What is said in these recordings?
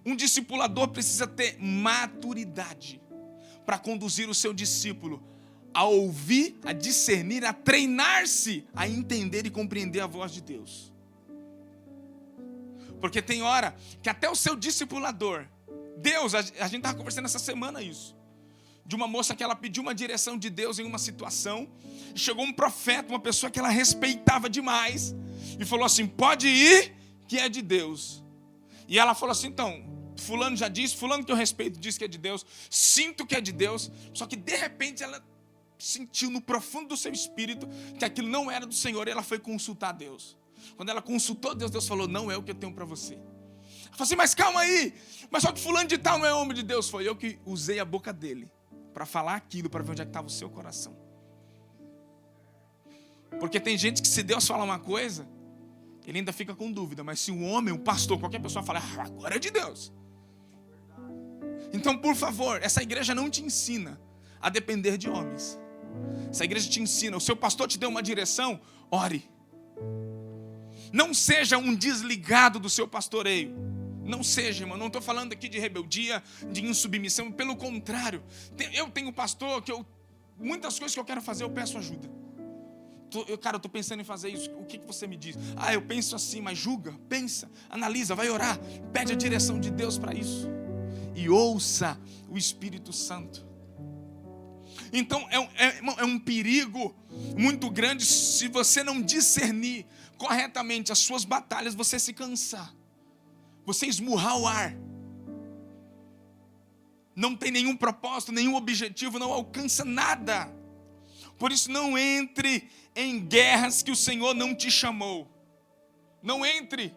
Um discipulador precisa ter maturidade para conduzir o seu discípulo a ouvir, a discernir, a treinar-se a entender e compreender a voz de Deus. Porque tem hora que até o seu discipulador, Deus, a gente estava conversando essa semana isso, de uma moça que ela pediu uma direção de Deus em uma situação, e chegou um profeta, uma pessoa que ela respeitava demais, e falou assim: pode ir, que é de Deus. E ela falou assim: então, fulano já disse, fulano que eu respeito diz que é de Deus, sinto que é de Deus, só que de repente ela sentiu no profundo do seu espírito que aquilo não era do Senhor, e ela foi consultar Deus. Quando ela consultou Deus, Deus falou: não é o que eu tenho para você. Ela falou assim: mas calma aí, mas só que fulano de tal não é homem de Deus. Foi eu que usei a boca dele para falar aquilo, para ver onde é que estava o seu coração. Porque tem gente que, se Deus fala uma coisa, ele ainda fica com dúvida, mas se um homem, um pastor, qualquer pessoa fala: agora é de Deus. Então, por favor, essa igreja não te ensina a depender de homens. Essa igreja te ensina, o seu pastor te deu uma direção, ore. Não seja um desligado do seu pastoreio. Não seja, irmão, não estou falando aqui de rebeldia, de insubmissão, pelo contrário. Eu tenho pastor que muitas coisas que eu quero fazer, eu peço ajuda. Cara, eu estou pensando em fazer isso, o que você me diz? Eu penso assim, mas julga, pensa, analisa, vai orar, pede a direção de Deus para isso. E ouça o Espírito Santo. Então é um perigo muito grande se você não discernir corretamente as suas batalhas, você se cansar, você esmurrar o ar, não tem nenhum propósito, nenhum objetivo, não alcança nada. Por isso, não entre em guerras que o Senhor não te chamou. Não entre.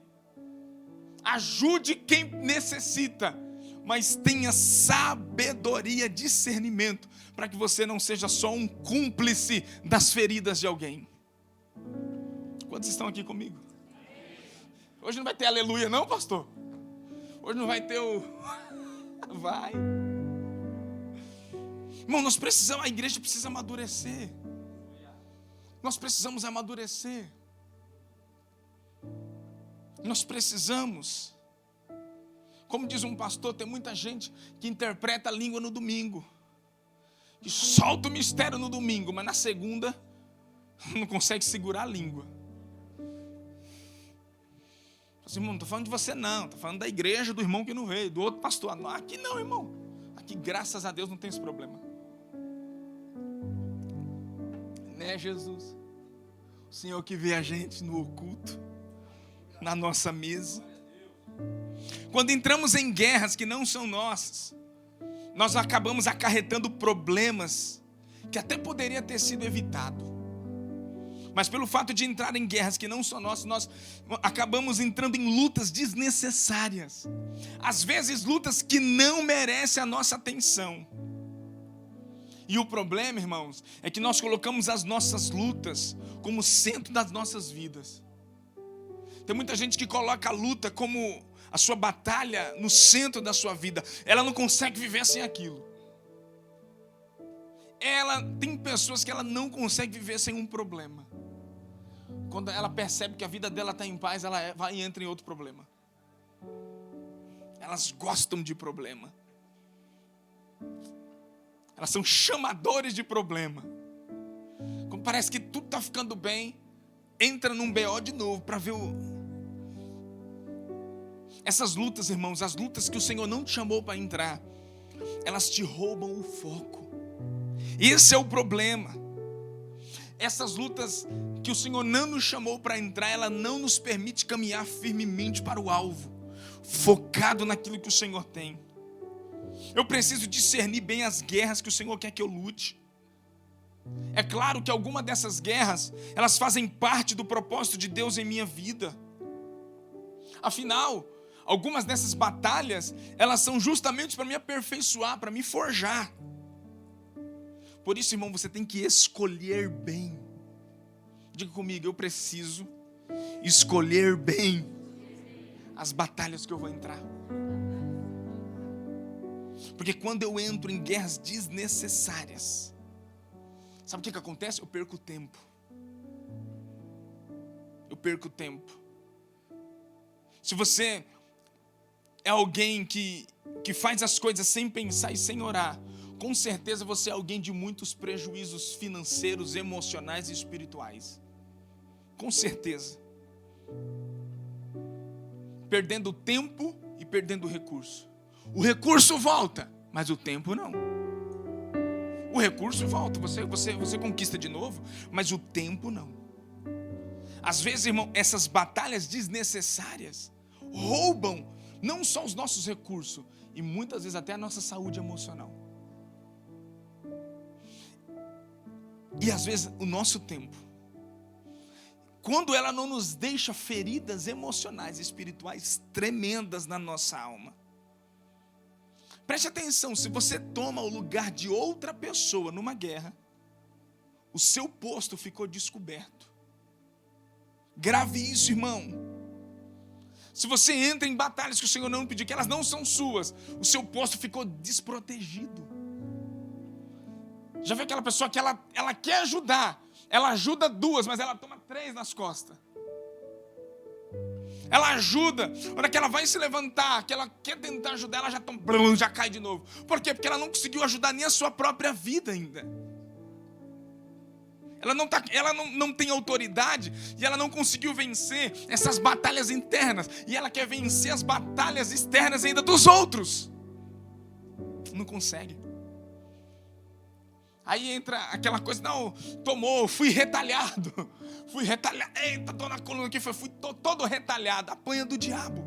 Ajude quem necessita, mas tenha sabedoria, discernimento, para que você não seja só um cúmplice das feridas de alguém. Quantos estão aqui comigo? Hoje não vai ter aleluia não, pastor? Hoje não vai ter o... Vai. Irmão, nós precisamos, a igreja precisa amadurecer. Nós precisamos amadurecer. Nós precisamos. Como diz um pastor, tem muita gente que interpreta a língua no domingo, que solta o mistério no domingo, mas na segunda não consegue segurar a língua. Assim, irmão, não estou falando de você não, estou falando da igreja, do irmão que não veio, do outro pastor. Não, aqui não, irmão. Aqui, graças a Deus, não tem esse problema. Né, Jesus? O Senhor que vê a gente no oculto, na nossa mesa. Quando entramos em guerras que não são nossas, nós acabamos acarretando problemas que até poderia ter sido evitado. Mas pelo fato de entrar em guerras que não são nossas, nós acabamos entrando em lutas desnecessárias. Às vezes lutas que não merecem a nossa atenção. E o problema, irmãos, é que nós colocamos as nossas lutas como centro das nossas vidas. Tem muita gente que coloca a luta como a sua batalha no centro da sua vida. Ela não consegue viver sem aquilo. Tem pessoas que ela não consegue viver sem um problema. Quando ela percebe que a vida dela está em paz, ela vai e entra em outro problema. Elas gostam de problema. Elas são chamadores de problema. Quando parece que tudo está ficando bem, entra num BO de novo para ver Essas lutas, irmãos, as lutas que o Senhor não te chamou para entrar, elas te roubam o foco. Esse é o problema. Essas lutas que o Senhor não nos chamou para entrar, ela não nos permite caminhar firmemente para o alvo, focado naquilo que o Senhor tem. Eu preciso discernir bem as guerras que o Senhor quer que eu lute. É claro que alguma dessas guerras, elas fazem parte do propósito de Deus em minha vida. Afinal, algumas dessas batalhas, elas são justamente para me aperfeiçoar, para me forjar. Por isso, irmão, você tem que escolher bem. Diga comigo, eu preciso escolher bem as batalhas que eu vou entrar. Porque quando eu entro em guerras desnecessárias, sabe o que acontece? Eu perco tempo. Se você é alguém que faz as coisas sem pensar e sem orar, com certeza você é alguém de muitos prejuízos financeiros, emocionais e espirituais. Com certeza. Perdendo tempo e perdendo recurso. O recurso volta, mas o tempo não. O recurso volta, você conquista de novo, mas o tempo não. Às vezes, irmão, essas batalhas desnecessárias roubam não só os nossos recursos, e muitas vezes até a nossa saúde emocional. E às vezes o nosso tempo. Quando ela não nos deixa feridas emocionais e espirituais tremendas na nossa alma. Preste atenção, se você toma o lugar de outra pessoa numa guerra, o seu posto ficou descoberto. Grave isso, irmão. Se você entra em batalhas que o Senhor não pediu, que elas não são suas, o seu posto ficou desprotegido. Já viu aquela pessoa que ela quer ajudar, ela ajuda 2, mas ela toma 3 nas costas. Ela ajuda, na hora que ela vai se levantar, que ela quer tentar ajudar, ela já cai de novo. Por quê? Porque ela não conseguiu ajudar nem a sua própria vida ainda. Ela não tem autoridade e ela não conseguiu vencer essas batalhas internas. E ela quer vencer as batalhas externas ainda dos outros. Não consegue. Aí entra aquela coisa, não, fui retalhado. Eita, tô na coluna aqui, fui todo retalhado, apanha do diabo.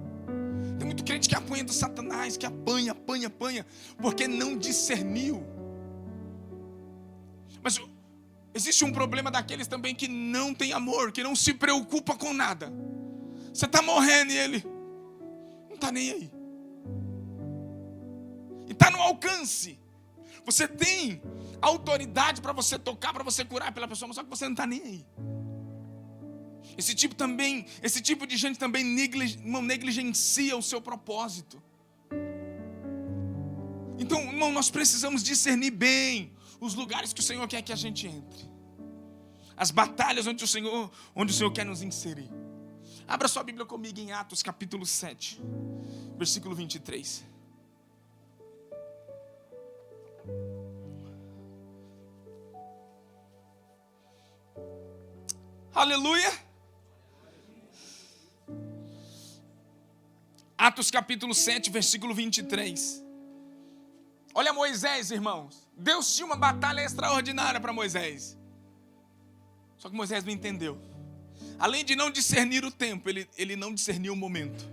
Tem muito crente que apanha do Satanás, que apanha, porque não discerniu. Mas existe um problema daqueles também que não tem amor, que não se preocupa com nada. Você está morrendo e ele não está nem aí. E está no alcance. Você tem autoridade para você tocar, para você curar pela pessoa, mas só que você não está nem aí. Esse tipo de gente também negligencia o seu propósito. Então, irmão, nós precisamos discernir bem os lugares que o Senhor quer que a gente entre. As batalhas onde o Senhor quer nos inserir. Abra sua Bíblia comigo em Atos capítulo 7, versículo 23. Aleluia. Atos capítulo 7, versículo 23. Olha Moisés, irmãos. Deus tinha uma batalha extraordinária para Moisés. Só que Moisés não entendeu. Além de não discernir o tempo, ele não discerniu o momento.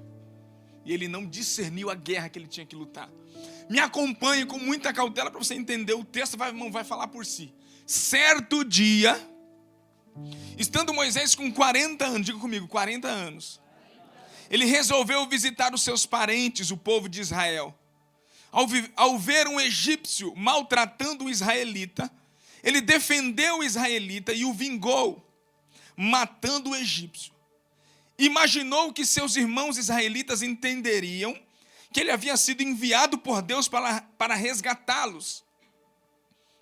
E ele não discerniu a guerra que ele tinha que lutar. Me acompanhe com muita cautela para você entender. O texto vai falar por si. Certo dia, estando Moisés com 40 anos, diga comigo, 40 anos. Ele resolveu visitar os seus parentes, o povo de Israel. Ao ver um egípcio maltratando um israelita, ele defendeu o israelita e o vingou, matando o egípcio. Imaginou que seus irmãos israelitas entenderiam que ele havia sido enviado por Deus para resgatá-los.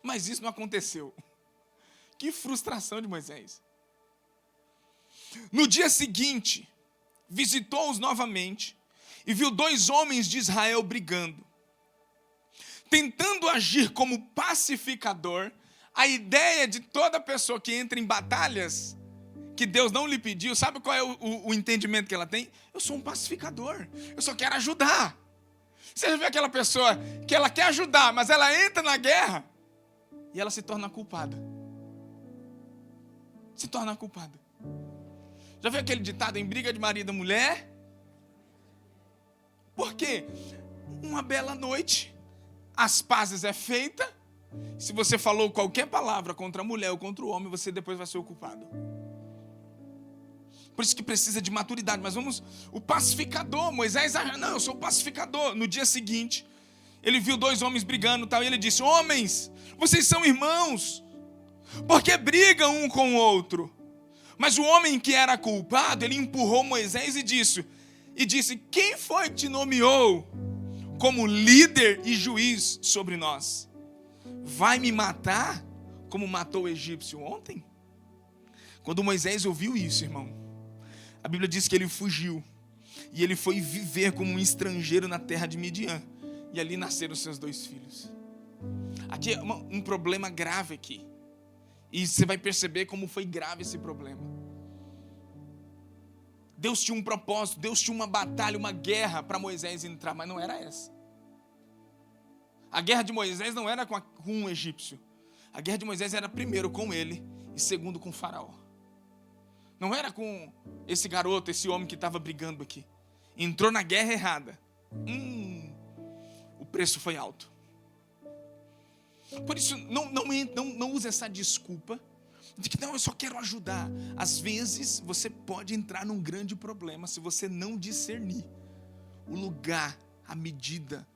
Mas isso não aconteceu. Que frustração de Moisés. No dia seguinte, visitou-os novamente e viu 2 homens de Israel brigando. Tentando agir como pacificador, a ideia de toda pessoa que entra em batalhas que Deus não lhe pediu, sabe qual é o entendimento que ela tem? Eu sou um pacificador, eu só quero ajudar. Você já viu aquela pessoa que ela quer ajudar, mas ela entra na guerra e ela se torna culpada. Já viu aquele ditado em briga de marido e mulher? Por quê? Uma bela noite, as pazes é feita. Se você falou qualquer palavra contra a mulher ou contra o homem, você depois vai ser o culpado. Por isso que precisa de maturidade. Mas o pacificador, Moisés, não, eu sou o pacificador. No dia seguinte, ele viu 2 homens brigando e tal, e ele disse: homens, vocês são irmãos, por que brigam um com o outro? Mas o homem que era culpado, ele empurrou Moisés e disse: quem foi que te nomeou como líder e juiz sobre nós? Vai me matar como matou o egípcio ontem? Quando Moisés ouviu isso, irmão, a Bíblia diz que ele fugiu. E ele foi viver como um estrangeiro na terra de Midian. E ali nasceram seus 2 filhos. Aqui é um problema grave aqui. E você vai perceber como foi grave esse problema. Deus tinha um propósito, Deus tinha uma batalha, uma guerra para Moisés entrar, mas não era essa. A guerra de Moisés não era com um egípcio. A guerra de Moisés era primeiro com ele e segundo com o faraó. Não era com esse garoto, esse homem que estava brigando aqui. Entrou na guerra errada. O preço foi alto. Por isso, não use essa desculpa de que não, eu só quero ajudar. Às vezes, você pode entrar num grande problema se você não discernir o lugar, a medida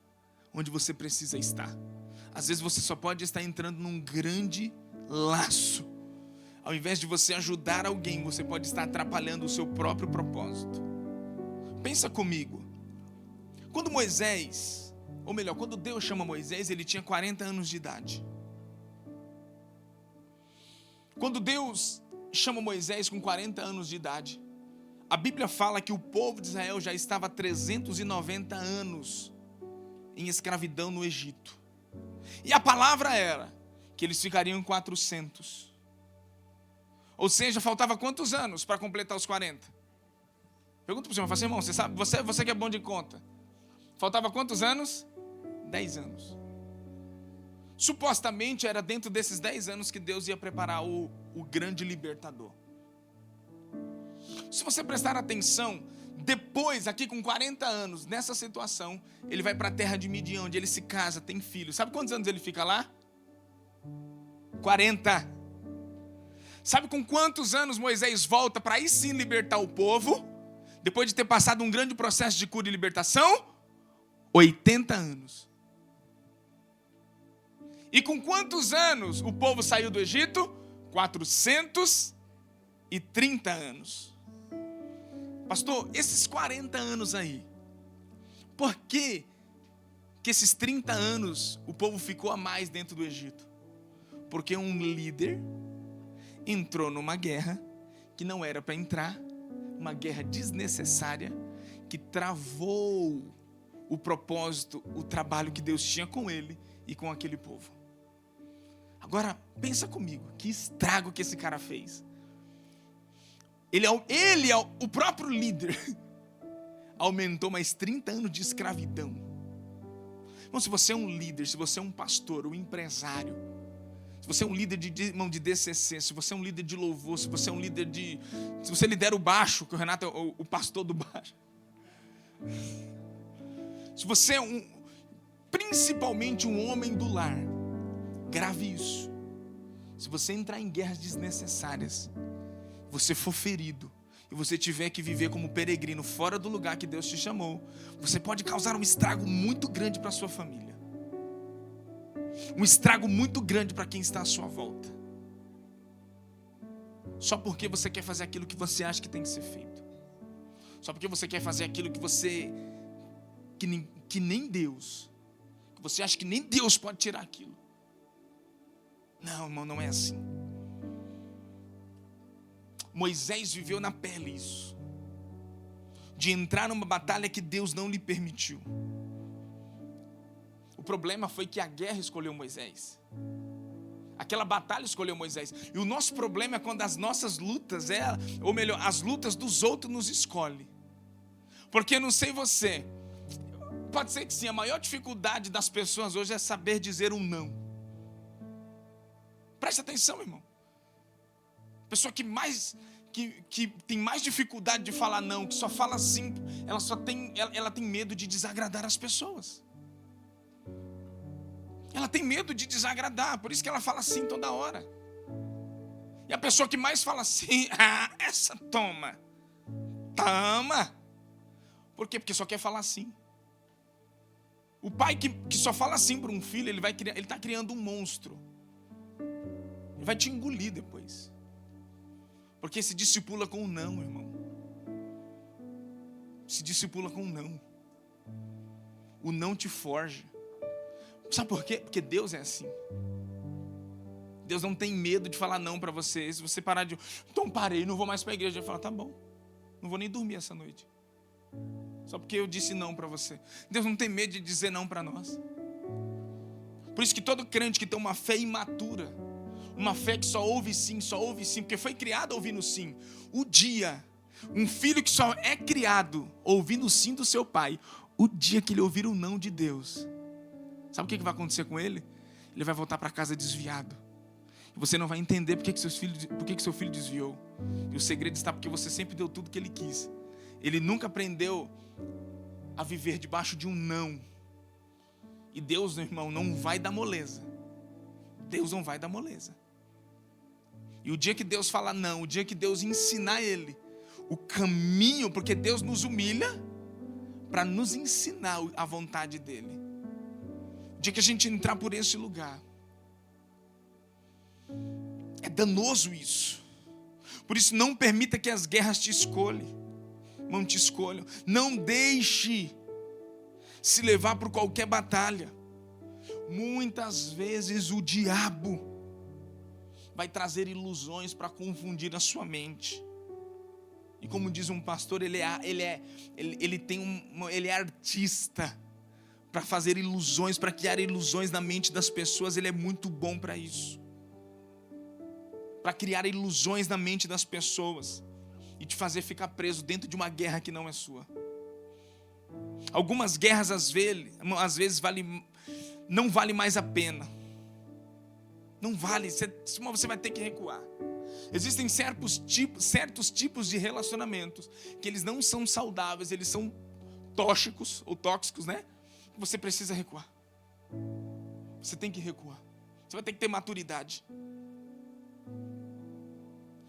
onde você precisa estar. Às vezes, você só pode estar entrando num grande laço. Ao invés de você ajudar alguém, você pode estar atrapalhando o seu próprio propósito. Pensa comigo. Quando Moisés, ou melhor, quando Deus chama Moisés, ele tinha 40 anos de idade. Quando Deus chama Moisés com 40 anos de idade, a Bíblia fala que o povo de Israel já estava há 390 anos em escravidão no Egito. E a palavra era que eles ficariam em 400. Ou seja, faltava quantos anos para completar os 40? Pergunta para o senhor, fala assim, irmão, você sabe, você que é bom de conta. Faltava quantos anos? 10 anos. Supostamente era dentro desses 10 anos que Deus ia preparar o grande libertador. Se você prestar atenção, depois, aqui com 40 anos, nessa situação, ele vai para a terra de Midian, onde ele se casa, tem filhos. Sabe quantos anos ele fica lá? 40. Sabe com quantos anos Moisés volta para aí sim libertar o povo? Depois de ter passado um grande processo de cura e libertação? 80 anos. E com quantos anos o povo saiu do Egito? 430 anos. Pastor, esses 40 anos aí, por que esses 30 anos o povo ficou a mais dentro do Egito? Porque um líder entrou numa guerra que não era para entrar, uma guerra desnecessária, que travou o propósito, o trabalho que Deus tinha com ele e com aquele povo. Agora, pensa comigo, que estrago que esse cara fez. Ele é o próprio líder, aumentou mais 30 anos de escravidão. Então, se você é um líder, se você é um pastor, um empresário, se você é um líder de DCC, se você é um líder de louvor, se você é um líder se você lidera o baixo, que o Renato é o pastor do baixo. Se você é principalmente um homem do lar, grave isso. Se você entrar em guerras desnecessárias, você for ferido e você tiver que viver como peregrino fora do lugar que Deus te chamou, você pode causar um estrago muito grande para a sua família. Um estrago muito grande para quem está à sua volta. Só porque você quer fazer aquilo que você acha que tem que ser feito. Só porque você quer fazer aquilo que nem Deus. Que você acha que nem Deus pode tirar aquilo. Não, irmão, não é assim. Moisés viveu na pele isso. De entrar numa batalha que Deus não lhe permitiu. O problema foi que a guerra escolheu Moisés. Aquela batalha escolheu Moisés. E o nosso problema é quando as nossas lutas, ou melhor, as lutas dos outros nos escolhem. Porque eu não sei você, pode ser que sim, a maior dificuldade das pessoas hoje é saber dizer um não. Preste atenção, irmão. A pessoa que tem mais dificuldade de falar não, que só fala sim, ela tem medo de desagradar as pessoas. Ela tem medo de desagradar, por isso que ela fala sim toda hora. E a pessoa que mais fala sim, essa toma. Por quê? Porque só quer falar sim. O pai que só fala sim para um filho, ele está criando um monstro. Ele vai te engolir depois. Porque se discipula com um não, irmão. Se discipula com um não. O não te forja. Sabe por quê? Porque Deus é assim. Deus não tem medo de falar não para você. Se você parar então parei, não vou mais para a igreja. Ele fala, tá bom, não vou nem dormir essa noite. Só porque eu disse não para você. Deus não tem medo de dizer não para nós. Por isso que todo crente que tem uma fé imatura, uma fé que só ouve sim, porque foi criado ouvindo sim. Um filho que só é criado ouvindo sim do seu pai, o dia que ele ouvir o não de Deus, sabe o que vai acontecer com ele? Ele vai voltar para casa desviado. E você não vai entender por que seu filho desviou. E o segredo está porque você sempre deu tudo que ele quis. Ele nunca aprendeu a viver debaixo de um não. E Deus, meu irmão, não vai dar moleza. Deus não vai dar moleza. E o dia que Deus falar não, o dia que Deus ensinar ele o caminho, porque Deus nos humilha para nos ensinar a vontade dele. O dia que a gente entrar por esse lugar, é danoso isso. Por isso, não permita que as guerras te escolham. Não te escolham. Não deixe se levar por qualquer batalha. Muitas vezes o diabo vai trazer ilusões para confundir a sua mente. E como diz um pastor, ele é artista para fazer ilusões, para criar ilusões na mente das pessoas. Ele é muito bom para isso. Para criar ilusões na mente das pessoas e te fazer ficar preso dentro de uma guerra que não é sua. Algumas guerras às vezes não vale mais a pena. Não vale, você vai ter que recuar. Existem certos tipos de relacionamentos que eles não são saudáveis, eles são tóxicos, né? Você precisa recuar. Você tem que recuar. Você vai ter que ter maturidade.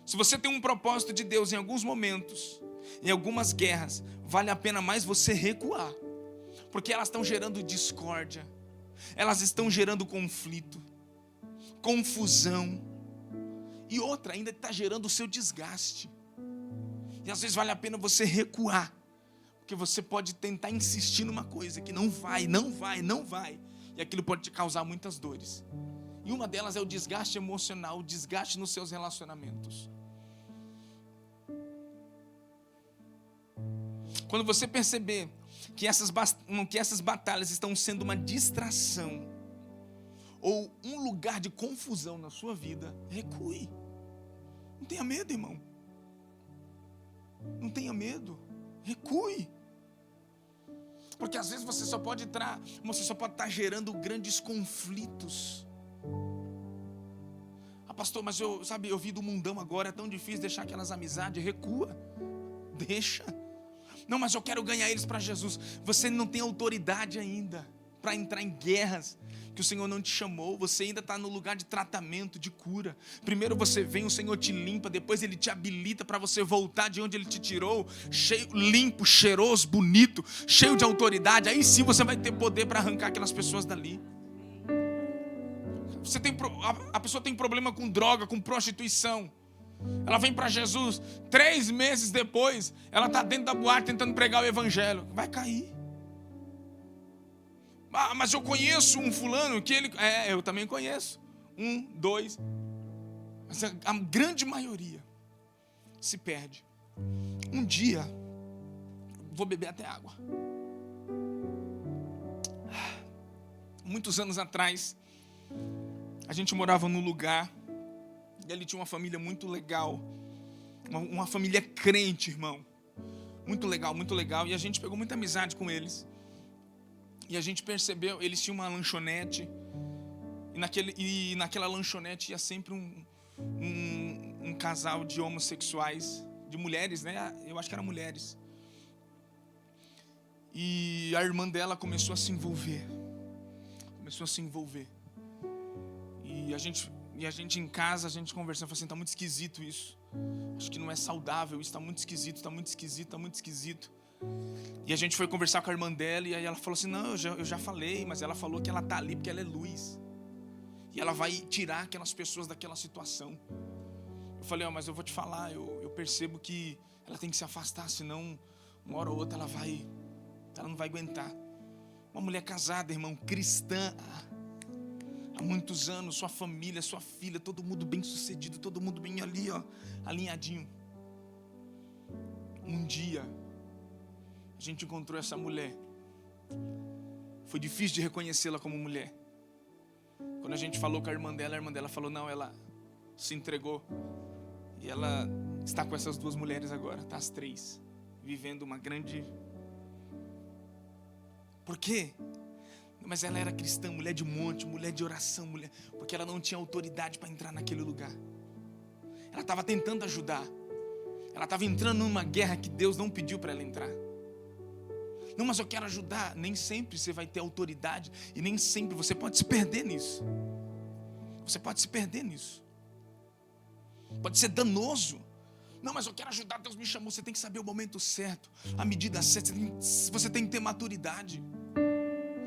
Se você tem um propósito de Deus em alguns momentos, em algumas guerras, vale a pena mais você recuar. Porque elas estão gerando discórdia, elas estão gerando conflito, confusão. E outra, ainda está gerando o seu desgaste. E às vezes vale a pena você recuar. Porque você pode tentar insistir numa coisa que não vai. E aquilo pode te causar muitas dores. E uma delas é o desgaste emocional, o desgaste nos seus relacionamentos. Quando você perceber que essas batalhas estão sendo uma distração ou um lugar de confusão na sua vida, recue. Não tenha medo, irmão. Não tenha medo. Recue. Porque às vezes você só pode estar gerando grandes conflitos. Ah, pastor, mas eu vi do mundão agora, é tão difícil deixar aquelas amizades. Recua. Deixa. Não, mas eu quero ganhar eles para Jesus. Você não tem autoridade ainda para entrar em guerras que o Senhor não te chamou. Você ainda está no lugar de tratamento, de cura. Primeiro você vem, o Senhor te limpa, depois Ele te habilita para você voltar de onde Ele te tirou, cheio, limpo, cheiroso, bonito, cheio de autoridade. Aí sim você vai ter poder para arrancar aquelas pessoas dali. A pessoa tem problema com droga, com prostituição. Ela vem para Jesus, 3 meses depois, ela está dentro da boate tentando pregar o evangelho. Vai cair. Ah, mas eu conheço um fulano que ele... eu também conheço. 1, 2. Mas a grande maioria se perde. Um dia, vou beber até água. Muitos anos atrás, a gente morava num lugar e ali tinha uma família muito legal. Uma família crente, irmão. Muito legal, muito legal. E a gente pegou muita amizade com eles. E a gente percebeu, eles tinham uma lanchonete. E naquela lanchonete ia sempre um casal de homossexuais, de mulheres, né? Eu acho que eram mulheres. E a irmã dela começou a se envolver. E a gente em casa, a gente conversando, falou assim, tá muito esquisito isso. Acho que não é saudável, isso tá muito esquisito. E a gente foi conversar com a irmã dela, e aí ela falou assim, não, eu já falei, mas ela falou que ela tá ali porque ela é luz. E ela vai tirar aquelas pessoas daquela situação. Eu falei, mas eu vou te falar, eu percebo que ela tem que se afastar, senão uma hora ou outra ela não vai aguentar. Uma mulher casada, irmão, cristã, há muitos anos, sua família, sua filha, todo mundo bem sucedido, todo mundo bem ali, ó, alinhadinho. Um dia, a gente encontrou essa mulher. Foi difícil de reconhecê-la como mulher. Quando a gente falou com a irmã dela falou, não, ela se entregou. E ela está com essas duas mulheres agora, tá as três, vivendo uma grande... Por quê? Mas ela era cristã, mulher de monte, mulher de oração, mulher... Porque ela não tinha autoridade para entrar naquele lugar. Ela estava tentando ajudar. Ela estava entrando numa guerra que Deus não pediu para ela entrar. Não, mas eu quero ajudar. Nem sempre você vai ter autoridade. E nem sempre você pode se perder nisso. Você pode se perder nisso. Pode ser danoso. Não, mas eu quero ajudar, Deus me chamou. Você tem que saber o momento certo, a medida certa. Você tem que ter maturidade.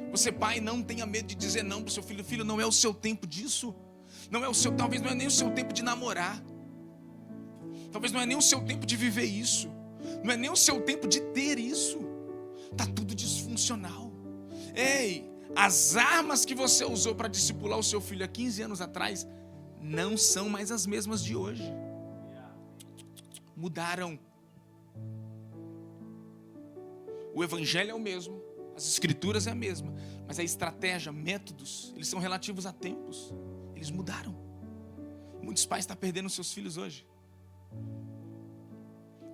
Você, pai, não tenha medo de dizer não para o seu filho. Filho, não é o seu tempo disso. Não é o seu, talvez não é nem o seu tempo de namorar. Talvez não é nem o seu tempo de viver isso. Não é nem o seu tempo de ter isso. Está tudo disfuncional. Ei, as armas que você usou para discipular o seu filho há 15 anos atrás não são mais as mesmas de hoje. Mudaram. O evangelho é o mesmo, as escrituras é a mesma, mas a estratégia, métodos, eles são relativos a tempos. Eles mudaram. Muitos pais estão perdendo seus filhos hoje,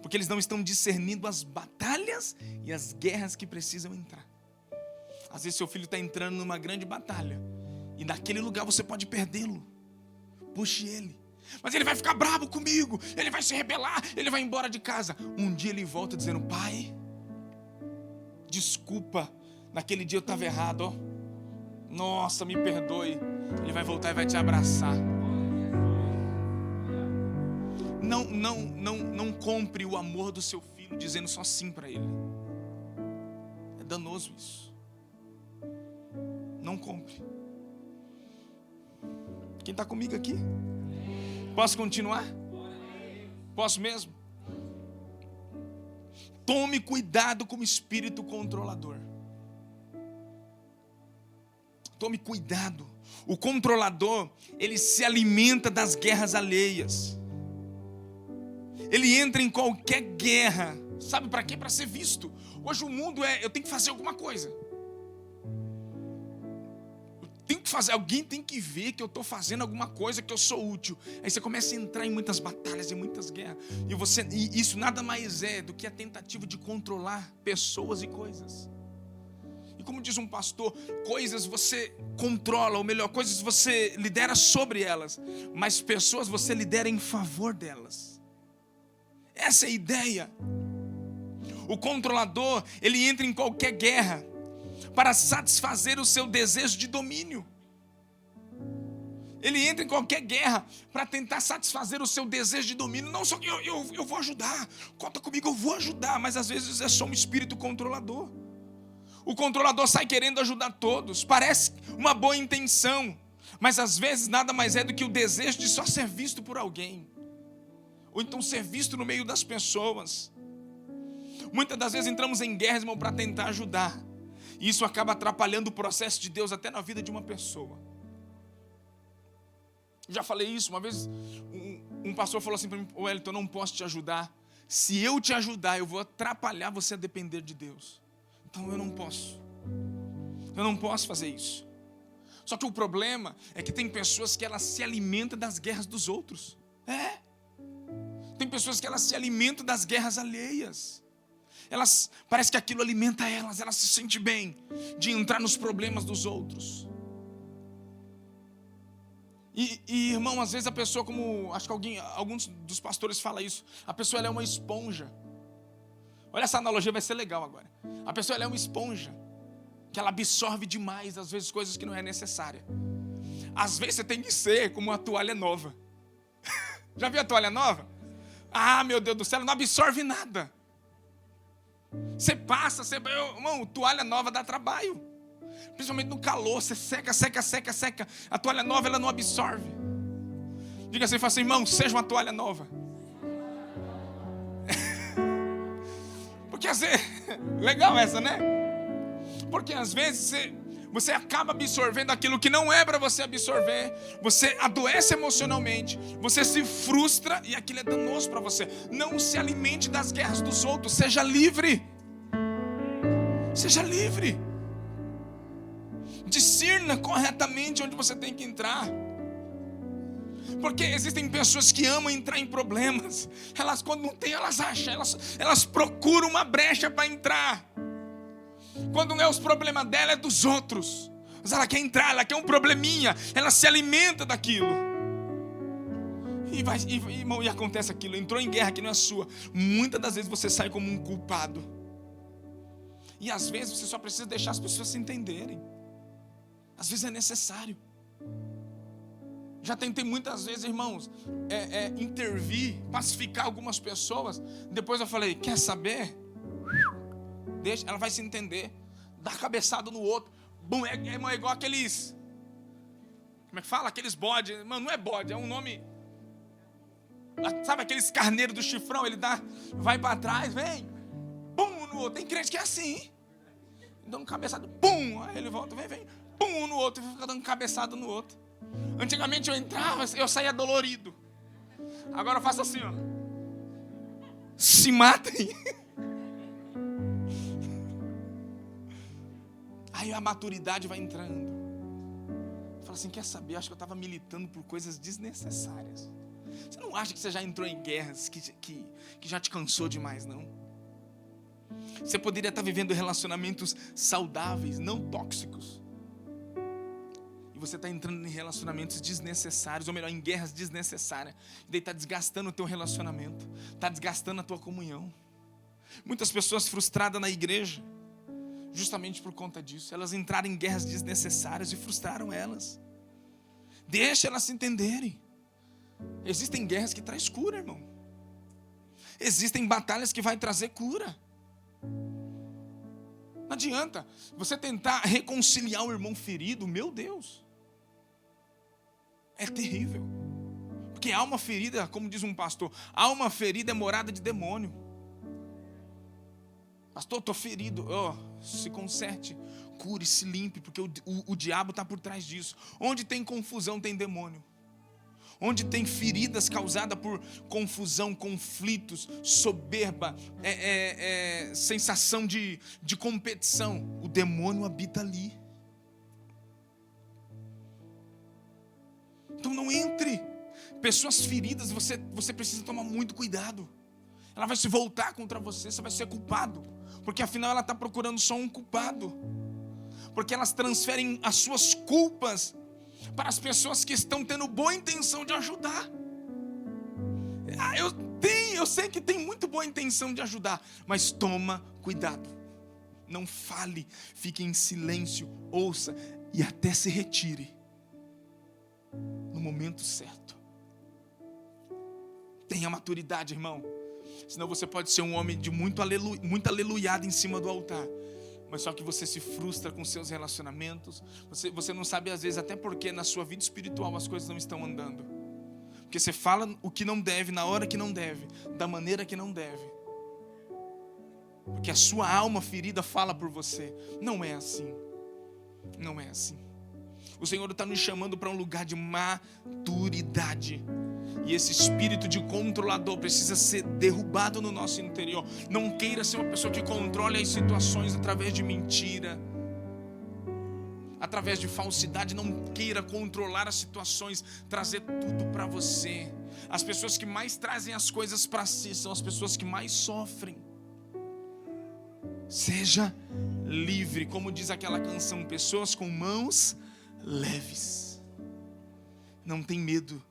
porque eles não estão discernindo as batalhas e as guerras que precisam entrar. Às vezes seu filho está entrando numa grande batalha, e naquele lugar você pode perdê-lo. Puxe ele. Mas ele vai ficar bravo comigo, ele vai se rebelar, ele vai embora de casa. Um dia ele volta dizendo, pai, desculpa, naquele dia eu estava errado, ó. Nossa, me perdoe. Ele vai voltar e vai te abraçar. Não compre o amor do seu filho dizendo só sim para ele. É danoso isso. Não compre. Quem está comigo aqui? Posso continuar? Posso mesmo? Tome cuidado com o espírito controlador. Tome cuidado. O controlador, ele se alimenta das guerras alheias. Ele entra em qualquer guerra. Sabe para quê? Para ser visto. Hoje o mundo eu tenho que fazer alguma coisa. Tem que fazer, alguém tem que ver que eu estou fazendo alguma coisa, que eu sou útil. Aí você começa a entrar em muitas batalhas, em muitas guerras. E isso nada mais é do que a tentativa de controlar pessoas e coisas. E como diz um pastor, coisas você controla, ou melhor, coisas você lidera sobre elas, mas pessoas você lidera em favor delas. Essa é a ideia. O controlador, ele entra em qualquer guerra para satisfazer o seu desejo de domínio. Ele entra em qualquer guerra para tentar satisfazer o seu desejo de domínio. Não só que eu vou ajudar, conta comigo, eu vou ajudar, mas às vezes é só um espírito controlador. O controlador sai querendo ajudar todos, parece uma boa intenção, mas às vezes nada mais é do que o desejo de só ser visto por alguém, ou então ser visto no meio das pessoas. Muitas das vezes entramos em guerras, irmão, para tentar ajudar. E isso acaba atrapalhando o processo de Deus até na vida de uma pessoa. Já falei isso uma vez. Um pastor falou assim para mim: Wellington, eu não posso te ajudar. Se eu te ajudar, eu vou atrapalhar você a depender de Deus. Então eu não posso. Eu não posso fazer isso. Só que o problema é que tem pessoas que elas se alimentam das guerras dos outros. Tem pessoas que elas se alimentam das guerras alheias. Elas, parece que aquilo alimenta elas se sentem bem de entrar nos problemas dos outros. E irmão, às vezes a pessoa, como acho que alguns dos pastores falam isso, a pessoa ela é uma esponja. Olha, essa analogia vai ser legal agora. A pessoa ela é uma esponja, que ela absorve demais, às vezes, coisas que não é necessária. Às vezes você tem que ser como uma toalha nova. Já viu a toalha nova? Ah, meu Deus do céu, não absorve nada. Você passa, irmão, toalha nova dá trabalho. Principalmente no calor, você seca. A toalha nova, ela não absorve. Diga assim, fala assim, irmão, seja uma toalha nova. Porque às vezes, legal essa, né? Porque às vezes você acaba absorvendo aquilo que não é para você absorver. Você adoece emocionalmente, você se frustra e aquilo é danoso para você. Não se alimente das guerras dos outros, seja livre. Seja livre. Discirna corretamente onde você tem que entrar. Porque existem pessoas que amam entrar em problemas. Elas, quando não tem, elas acham, elas procuram uma brecha para entrar. Quando não é os problemas dela, é dos outros. Mas ela quer entrar, ela quer um probleminha. Ela se alimenta daquilo. E acontece aquilo. Entrou em guerra que não é sua. Muitas das vezes você sai como um culpado. E às vezes você só precisa deixar as pessoas se entenderem. Às vezes é necessário. Já tentei muitas vezes, irmãos, intervir, pacificar algumas pessoas. Depois eu falei, quer saber? Deixa, ela vai se entender. Dá cabeçada no outro. Bom, é igual aqueles... Como é que fala? Aqueles bode. Mano, não é bode, é um nome... Sabe aqueles carneiros do chifrão? Ele vai para trás, vem. Pum, no outro. Tem crente que é assim. Dando cabeçada. Pum, aí ele volta, vem. Pum, no outro. E fica dando cabeçada no outro. Antigamente eu entrava, eu saía dolorido. Agora eu faço assim, ó. Se matem. Aí a maturidade vai entrando. Fala assim, quer saber? Acho que eu estava militando por coisas desnecessárias. Você não acha que você já entrou em guerras que já te cansou demais, não? Você poderia estar vivendo relacionamentos saudáveis, não tóxicos. E você está entrando em relacionamentos desnecessários, ou melhor, em guerras desnecessárias. E daí está desgastando o teu relacionamento, está desgastando a tua comunhão. Muitas pessoas frustradas na igreja, justamente por conta disso. Elas entraram em guerras desnecessárias e frustraram elas. Deixa elas se entenderem. Existem guerras que traz cura, irmão. Existem batalhas que vai trazer cura. Não adianta você tentar reconciliar o irmão ferido, meu Deus. É terrível. Porque alma ferida, como diz um pastor, alma ferida é morada de demônio. Pastor, estou ferido. Se conserte, cure, se limpe, porque o diabo está por trás disso. Onde tem confusão, tem demônio. Onde tem feridas causadas por confusão, conflitos, soberba, sensação de competição, o demônio habita ali. Então não entre. Pessoas feridas, você precisa tomar muito cuidado. Ela vai se voltar contra você, você vai ser culpado. Porque afinal ela está procurando só um culpado. Porque elas transferem as suas culpas para as pessoas que estão tendo boa intenção de ajudar. Eu sei que tem muito boa intenção de ajudar, mas toma cuidado. Não fale, fique em silêncio, ouça e até se retire no momento certo. Tenha maturidade, irmão. Senão você pode ser um homem de muito aleluiado em cima do altar, mas só que você se frustra com seus relacionamentos. Você não sabe às vezes até porque na sua vida espiritual as coisas não estão andando. Porque você fala o que não deve, na hora que não deve, da maneira que não deve. Porque a sua alma ferida fala por você. Não é assim. Não é assim. O Senhor está nos chamando para um lugar de maturidade. E esse espírito de controlador precisa ser derrubado no nosso interior. Não queira ser uma pessoa que controle as situações através de mentira, através de falsidade. Não queira controlar as situações, trazer tudo para você. As pessoas que mais trazem as coisas para si são as pessoas que mais sofrem. Seja livre, como diz aquela canção, pessoas com mãos leves. Não tem medo.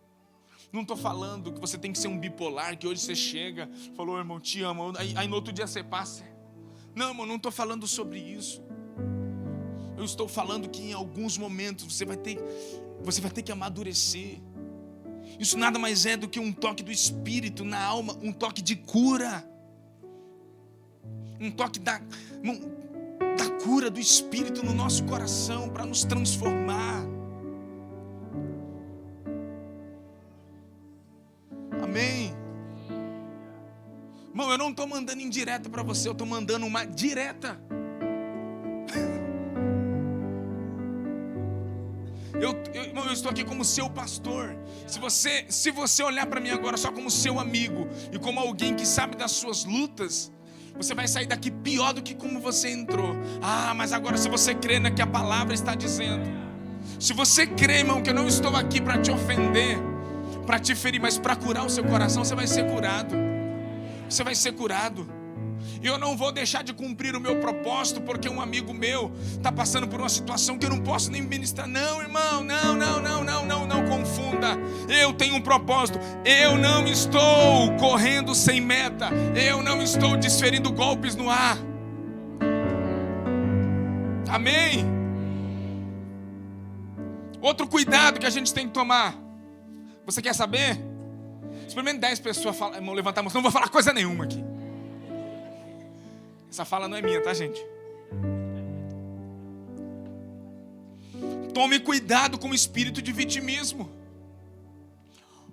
Não estou falando que você tem que ser um bipolar, que hoje você chega, falou, irmão, te amo, aí no outro dia você passa. Não, irmão, não estou falando sobre isso. Eu estou falando que em alguns momentos você vai ter que amadurecer. Isso nada mais é do que um toque do Espírito na alma, um toque de cura. Um toque da cura do Espírito no nosso coração para nos transformar. Amém. Irmão, eu não estou mandando indireta para você, eu estou mandando uma direta. Irmão, eu estou aqui como seu pastor. Se você olhar para mim agora só como seu amigo e como alguém que sabe das suas lutas, Você vai sair daqui pior do que como você entrou. Mas agora se você crê no que a palavra está dizendo, se você crê, irmão, que eu não estou aqui para te ofender, para te ferir, mas para curar o seu coração, você vai ser curado. Você vai ser curado. E eu não vou deixar de cumprir o meu propósito porque um amigo meu está passando por uma situação que eu não posso nem ministrar. Não, irmão, não confunda. Eu tenho um propósito. Eu não estou correndo sem meta. Eu não estou desferindo golpes no ar. Amém? Outro cuidado que a gente tem que tomar. Você quer saber? Experimente 10 pessoas falar, irmão, levantar a mão. Não vou falar coisa nenhuma aqui. Essa fala não é minha, tá, gente? Tome cuidado com o espírito de vitimismo.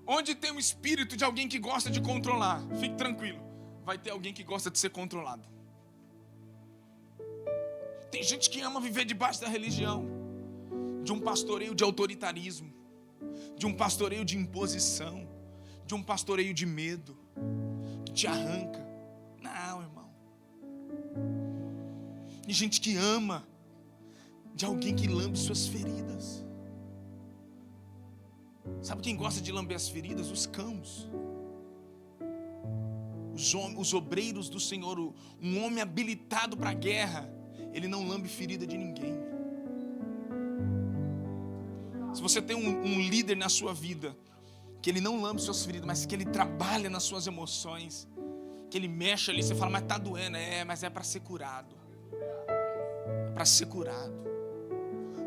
Onde tem um espírito de alguém que gosta de controlar, fique tranquilo, vai ter alguém que gosta de ser controlado. Tem gente que ama viver debaixo da religião, de um pastoreio de autoritarismo, de um pastoreio de imposição, de um pastoreio de medo, que te arranca. Não, irmão. Tem gente que ama de alguém que lambe suas feridas. Sabe quem gosta de lamber as feridas? Os cãos. Os obreiros do Senhor. Um homem habilitado para a guerra, ele não lambe ferida de ninguém. Se você tem um líder na sua vida que ele não lambe suas feridas, mas que ele trabalha nas suas emoções, que ele mexe ali, você fala, mas está doendo. Mas é para ser curado. É para ser curado.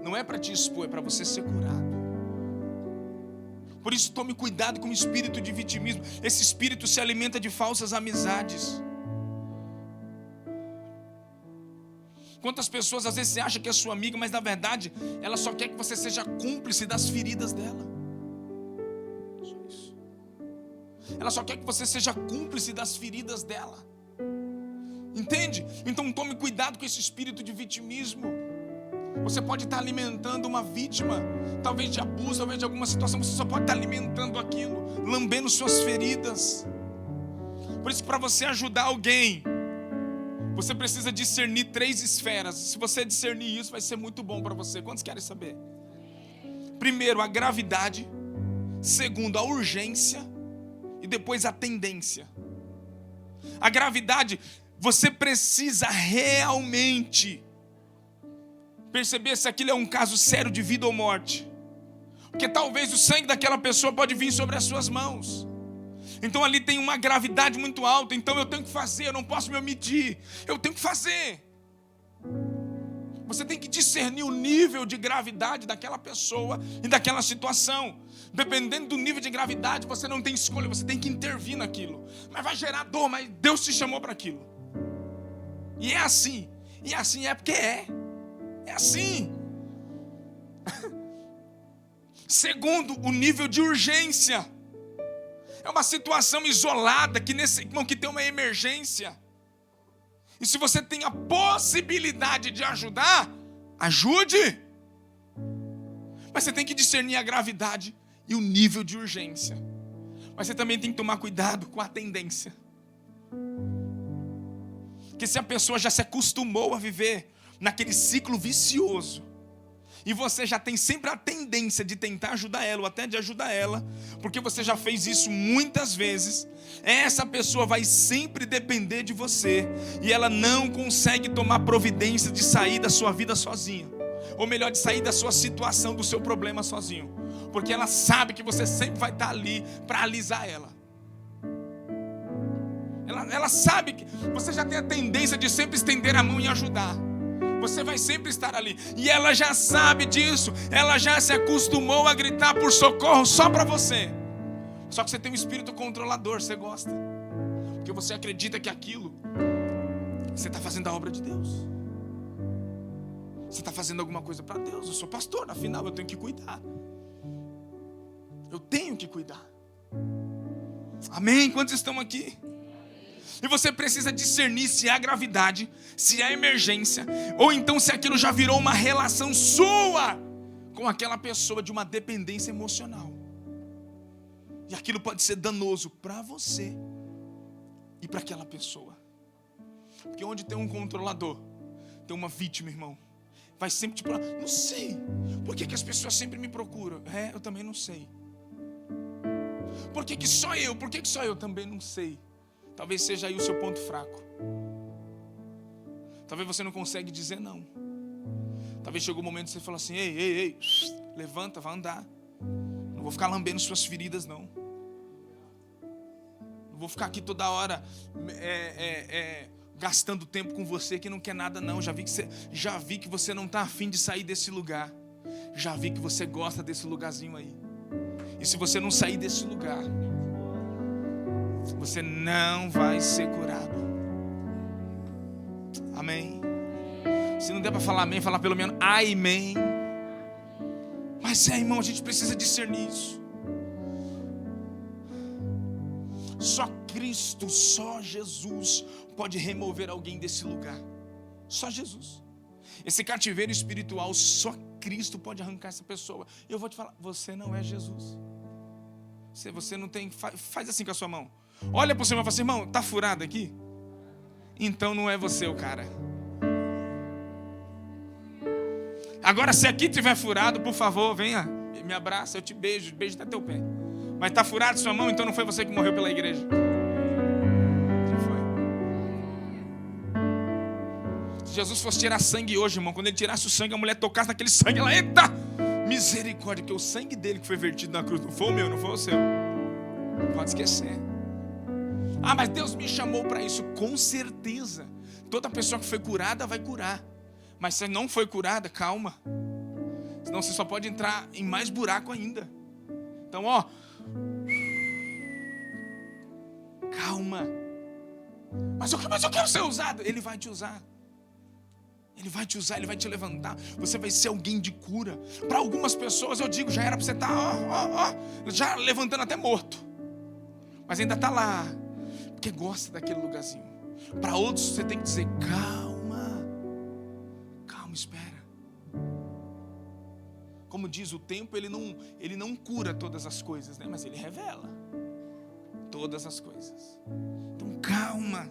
Não é para te expor, é para você ser curado. Por isso tome cuidado com o espírito de vitimismo. Esse espírito se alimenta de falsas amizades. Quantas pessoas às vezes você acha que é sua amiga, mas na verdade ela só quer que você seja cúmplice das feridas dela. Isso. Ela só quer que você seja cúmplice das feridas dela. Entende? Então tome cuidado com esse espírito de vitimismo. Você pode estar alimentando uma vítima, talvez de abuso, talvez de alguma situação. Você só pode estar alimentando aquilo, lambendo suas feridas. Por isso, para você ajudar alguém, você precisa discernir 3 esferas. Se você discernir isso, vai ser muito bom para você. Quantos querem saber? Primeiro, a gravidade. Segundo, a urgência. E depois a tendência. A gravidade, você precisa realmente perceber se aquilo é um caso sério de vida ou morte. Porque talvez o sangue daquela pessoa pode vir sobre as suas mãos. Então ali tem uma gravidade muito alta. Então eu tenho que fazer, eu não posso me omitir. Eu tenho que fazer. Você tem que discernir o nível de gravidade daquela pessoa e daquela situação. Dependendo do nível de gravidade, você não tem escolha, você tem que intervir naquilo. Mas vai gerar dor, mas Deus te chamou para aquilo. E é assim. E assim é porque é. É assim. Segundo, o nível de urgência. É uma situação isolada que tem uma emergência. E se você tem a possibilidade de ajudar, ajude. Mas você tem que discernir a gravidade e o nível de urgência. Mas você também tem que tomar cuidado com a tendência. Porque se a pessoa já se acostumou a viver naquele ciclo vicioso, e você já tem sempre a tendência de tentar ajudar ela, ou até de ajudar ela, porque você já fez isso muitas vezes, essa pessoa vai sempre depender de você, e ela não consegue tomar providência de sair da sua vida sozinha, ou melhor, de sair da sua situação, do seu problema sozinho, porque ela sabe que você sempre vai estar ali para alisar ela. Ela sabe que você já tem a tendência de sempre estender a mão e ajudar. Você vai sempre estar ali. E ela já sabe disso. Ela já se acostumou a gritar por socorro só para você. Só que você tem um espírito controlador, você gosta. Porque você acredita que aquilo, você está fazendo a obra de Deus. Você está fazendo alguma coisa para Deus. Eu sou pastor, afinal eu tenho que cuidar. Eu tenho que cuidar. Amém? Quantos estão aqui? E você precisa discernir se há gravidade, se há emergência, ou então se aquilo já virou uma relação sua com aquela pessoa de uma dependência emocional. E aquilo pode ser danoso para você e para aquela pessoa. Porque onde tem um controlador, tem uma vítima, irmão. Vai sempre te procurar. Não sei. Por que as pessoas sempre me procuram? Eu também não sei. Por que só eu? Por que só eu? Também não sei. Talvez seja aí o seu ponto fraco. Talvez você não consegue dizer não. Talvez chegou o momento de você falar assim: ei, levanta, vai andar. Não vou ficar lambendo suas feridas, não. Não vou ficar aqui toda hora gastando tempo com você que não quer nada, não. Já vi que você não está afim de sair desse lugar. Já vi que você gosta desse lugarzinho aí. E se você não sair desse lugar, você não vai ser curado. Amém? Se não der para falar amém, falar pelo menos amém. Mas irmão, a gente precisa discernir isso. Só Cristo, só Jesus pode remover alguém desse lugar. Só Jesus. Esse cativeiro espiritual, só Cristo pode arrancar essa pessoa. Eu vou te falar, você não é Jesus. Você não tem, faz assim com a sua mão. Olha para o seu irmão e fala assim: irmão, tá furado aqui? Então não é você o cara. Agora, se aqui tiver furado, por favor, venha, me abraça, eu te beijo até teu pé. Mas está furado sua mão, então não foi você que morreu pela igreja. Quem foi? Se Jesus fosse tirar sangue hoje, irmão, quando ele tirasse o sangue, a mulher tocasse naquele sangue, ela, eita, misericórdia, que o sangue dele que foi vertido na cruz não foi o meu, não foi o seu. Pode esquecer. Ah, mas Deus me chamou para isso. Com certeza. Toda pessoa que foi curada vai curar. Mas se não foi curada, calma. Senão você só pode entrar em mais buraco ainda. Então, calma. Mas eu quero ser usado. Ele vai te usar. Ele vai te usar, ele vai te levantar. Você vai ser alguém de cura. Para algumas pessoas, eu digo, já era para você estar já levantando até morto. Mas ainda está lá. Porque gosta daquele lugarzinho. Para outros, você tem que dizer: calma, espera. Como diz o tempo, ele não cura todas as coisas, né? Mas ele revela todas as coisas. Então calma.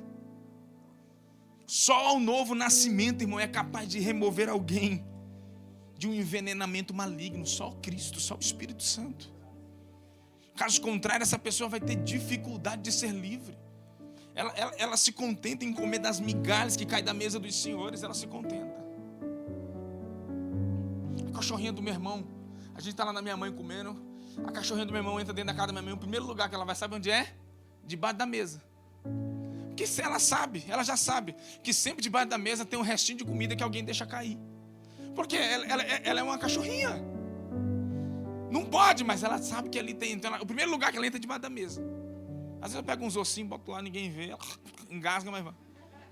Só o novo nascimento, irmão, é capaz de remover alguém de um envenenamento maligno. Só Cristo, só o Espírito Santo. Caso contrário, essa pessoa vai ter dificuldade de ser livre. Ela se contenta em comer das migalhas que caem da mesa dos senhores. Ela se contenta. A cachorrinha do meu irmão, a gente está lá na minha mãe comendo. A cachorrinha do meu irmão entra dentro da casa da minha mãe. O primeiro lugar que ela vai, sabe onde é? Debaixo da mesa. Porque se ela já sabe que sempre debaixo da mesa tem um restinho de comida que alguém deixa cair. Porque ela é uma cachorrinha. Não pode, mas ela sabe que ali tem. Então o primeiro lugar que ela entra é debaixo da mesa. Às vezes eu pego uns ossinhos, boto lá, ninguém vê, ela engasga, mas vai.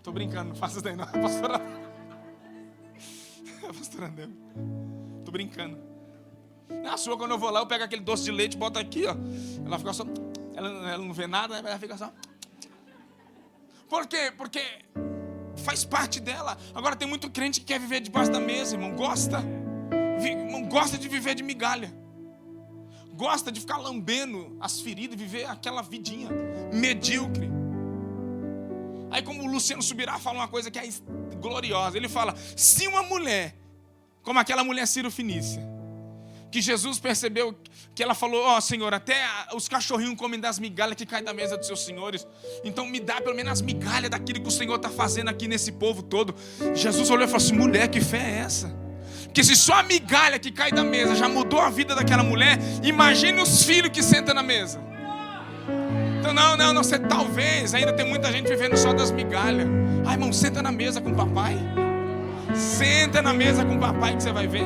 Tô brincando, não faço isso daí não. A pastora André. Tô brincando. Na sua, quando eu vou lá, eu pego aquele doce de leite, boto aqui, ó. Ela fica só. Ela não vê nada, ela fica só. Por quê? Porque faz parte dela. Agora tem muito crente que quer viver debaixo da mesa, irmão. Gosta de viver de migalha. Gosta de ficar lambendo as feridas e viver aquela vidinha medíocre. Aí, como o Luciano Subirá fala uma coisa que é gloriosa. Ele fala: se uma mulher, como aquela mulher Ciro-Fenícia, que Jesus percebeu que ela falou: Senhor, até os cachorrinhos comem das migalhas que caem da mesa dos seus senhores. Então me dá pelo menos as migalhas daquilo que o Senhor está fazendo aqui nesse povo todo. Jesus olhou e falou assim: mulher, que fé é essa? Porque se só a migalha que cai da mesa já mudou a vida daquela mulher, imagine os filhos que sentam na mesa. Então não, você talvez ainda tem muita gente vivendo só das migalhas. Ai, irmão, senta na mesa com o papai. Senta na mesa com o papai que você vai ver.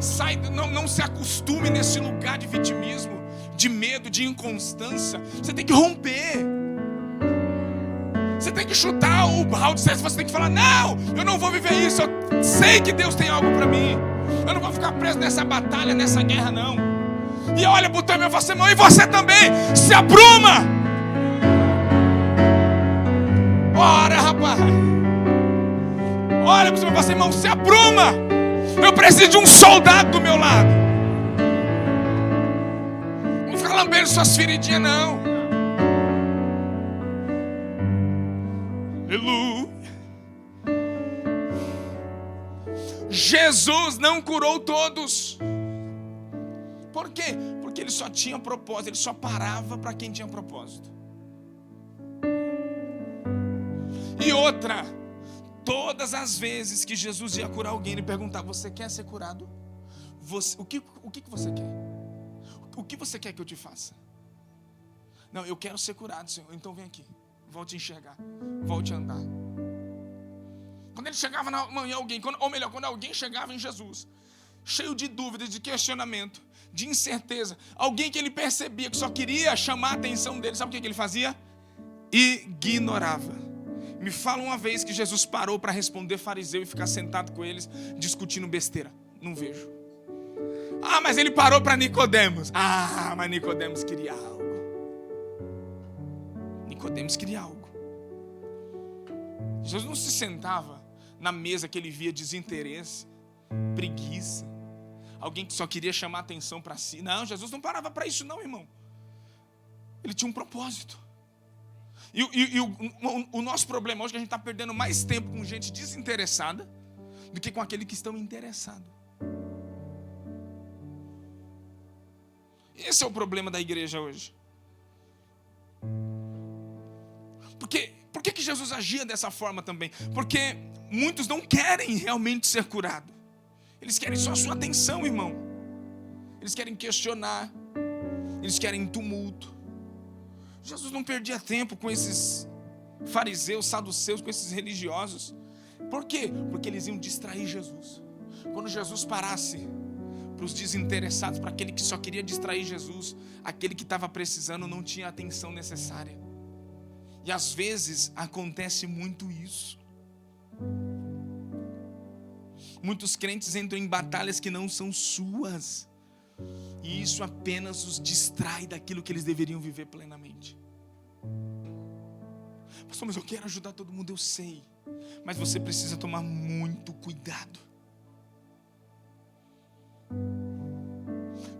Sai, não se acostume nesse lugar de vitimismo, de medo, de inconstância. Você tem que romper. Você tem que chutar o balde. Você tem que falar: não, eu não vou viver isso. Eu sei que Deus tem algo para mim. Eu não vou ficar preso nessa batalha, nessa guerra, não. E olha para o teu irmão e fala assim: irmão, e você também, se apruma. Ora, rapaz. Olha para o teu irmão e fala assim: irmão, se apruma. Eu preciso de um soldado do meu lado. Não fica lambendo suas feridinhas, não. Aleluia. Jesus não curou todos. Por quê? Porque ele só tinha propósito, ele só parava para quem tinha propósito. E outra, todas as vezes que Jesus ia curar alguém, ele perguntava: você quer ser curado? O que você quer? O que você quer que eu te faça? Não, eu quero ser curado, Senhor. Então vem aqui, volte a enxergar, volte a andar. Quando ele chegava em alguém, quando alguém chegava em Jesus, cheio de dúvidas, de questionamento, de incerteza, alguém que ele percebia que só queria chamar a atenção dele, sabe o que ele fazia? Ignorava. Me fala uma vez que Jesus parou para responder fariseu e ficar sentado com eles discutindo besteira. Não vejo. Ah, mas ele parou para Nicodemos. Ah, mas Nicodemos queria algo. Nicodemos queria algo. Jesus não se sentava na mesa que ele via desinteresse, preguiça, alguém que só queria chamar atenção para si. Não, Jesus não parava para isso não, irmão. Ele tinha um propósito. E o nosso problema hoje é que a gente está perdendo mais tempo com gente desinteressada do que com aquele que estão interessados. Esse é o problema da igreja hoje. Por que Jesus agia dessa forma também? Porque muitos não querem realmente ser curados. Eles querem só a sua atenção, irmão. Eles querem questionar. Eles querem tumulto. Jesus não perdia tempo com esses fariseus, saduceus, com esses religiosos. Por quê? Porque eles iam distrair Jesus. Quando Jesus parasse para os desinteressados, para aquele que só queria distrair Jesus, aquele que estava precisando não tinha a atenção necessária. E às vezes acontece muito isso. Muitos crentes entram em batalhas que não são suas, e isso apenas os distrai daquilo que eles deveriam viver plenamente. Pastor, mas eu quero ajudar todo mundo, eu sei, mas você precisa tomar muito cuidado.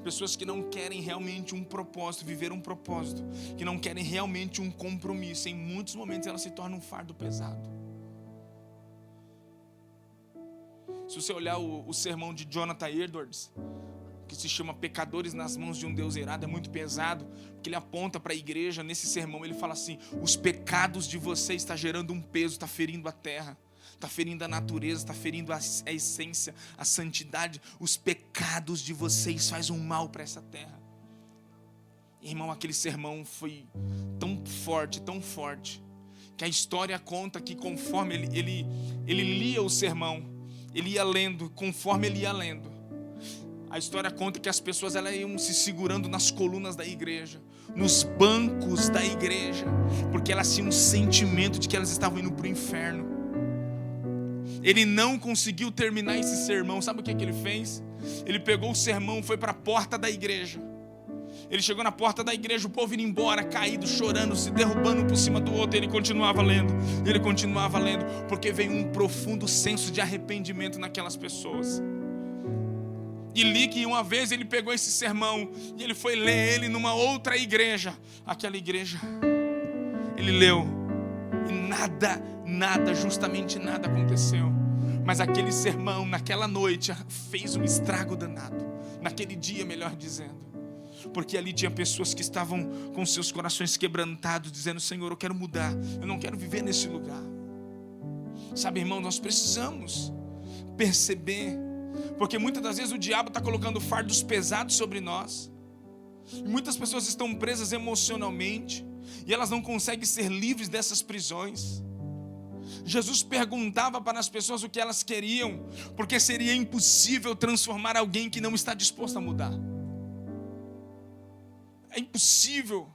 Pessoas que não querem realmente um propósito, viver um propósito, que não querem realmente um compromisso, em muitos momentos elas se tornam um fardo pesado. Se você olhar o sermão de Jonathan Edwards, que se chama Pecadores nas Mãos de um Deus Irado, é muito pesado, porque ele aponta para a igreja. Nesse sermão ele fala assim: os pecados de vocês estão gerando um peso, está ferindo a terra, está ferindo a natureza, está ferindo a essência, a santidade. Os pecados de vocês fazem um mal para essa terra. Irmão, aquele sermão foi tão forte, que a história conta que conforme ele lia o sermão, ele ia lendo, conforme ele ia lendo, a história conta que as pessoas elas iam se segurando nas colunas da igreja, nos bancos da igreja, porque elas tinham um sentimento de que elas estavam indo para o inferno. Ele não conseguiu terminar esse sermão. Sabe o que ele fez? Ele pegou o sermão, foi para a porta da igreja. Ele chegou na porta da igreja, o povo indo embora, caído, chorando, se derrubando um por cima do outro. Ele continuava lendo, porque veio um profundo senso de arrependimento naquelas pessoas. E li que uma vez ele pegou esse sermão e ele foi ler ele numa outra igreja. Aquela igreja, ele leu e nada, justamente nada aconteceu. Mas aquele sermão, naquela noite, fez um estrago danado. Naquele dia, melhor dizendo. Porque ali tinha pessoas que estavam com seus corações quebrantados, dizendo: Senhor, eu quero mudar, eu não quero viver nesse lugar. Sabe, irmão, nós precisamos perceber, porque muitas das vezes o diabo está colocando fardos pesados sobre nós, e muitas pessoas estão presas emocionalmente, e elas não conseguem ser livres dessas prisões. Jesus perguntava para as pessoas o que elas queriam, porque seria impossível transformar alguém que não está disposto a mudar. É impossível.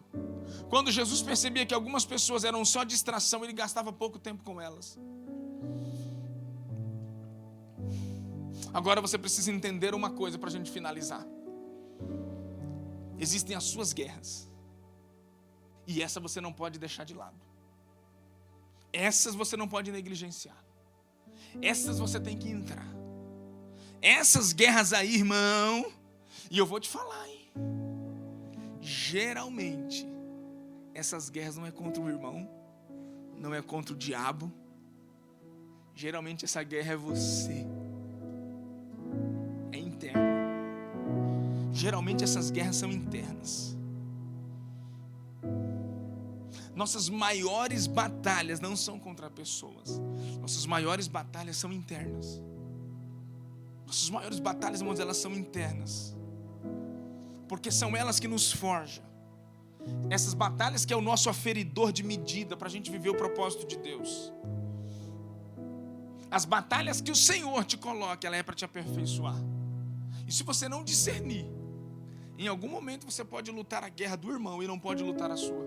Quando Jesus percebia que algumas pessoas eram só distração, ele gastava pouco tempo com elas. Agora você precisa entender uma coisa para a gente finalizar. Existem as suas guerras, e essa você não pode deixar de lado. Essas você não pode negligenciar. Essas você tem que entrar. Essas guerras aí, irmão, e eu vou te falar, hein? Geralmente, essas guerras não é contra o irmão, não é contra o diabo. Geralmente essa guerra é você. geralmente essas guerras são internas. Nossas maiores batalhas não são contra pessoas. Nossas maiores batalhas são internas. Nossas maiores batalhas, irmãos, elas são internas. Porque são elas que nos forjam. Essas batalhas que é o nosso aferidor de medida para a gente viver o propósito de Deus. As batalhas que o Senhor te coloca, ela é para te aperfeiçoar. E se você não discernir, em algum momento você pode lutar a guerra do irmão e não pode lutar a sua.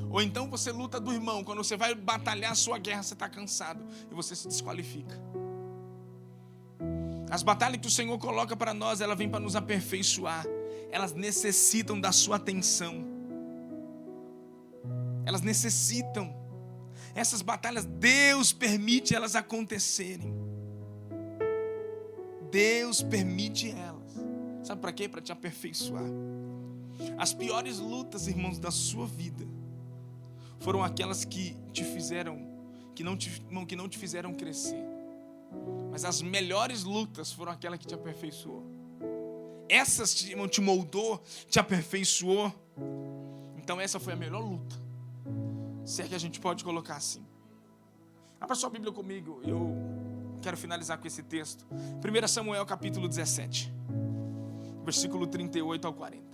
Ou então você luta do irmão, quando você vai batalhar a sua guerra, você está cansado e você se desqualifica. As batalhas que o Senhor coloca para nós, ela vem para nos aperfeiçoar. Elas necessitam da sua atenção. Elas necessitam. Essas batalhas, Deus permite elas acontecerem. Deus permite elas. Sabe para quê? Para te aperfeiçoar. As piores lutas, irmãos, da sua vida foram aquelas que te fizeram, que não te fizeram crescer. Mas as melhores lutas foram aquelas que te aperfeiçoou. Essas te moldou, te aperfeiçoou. Então essa foi a melhor luta. Se é que a gente pode colocar assim. Abra sua Bíblia comigo. Eu quero finalizar com esse texto. 1 Samuel capítulo 17. Versículo 38 ao 40.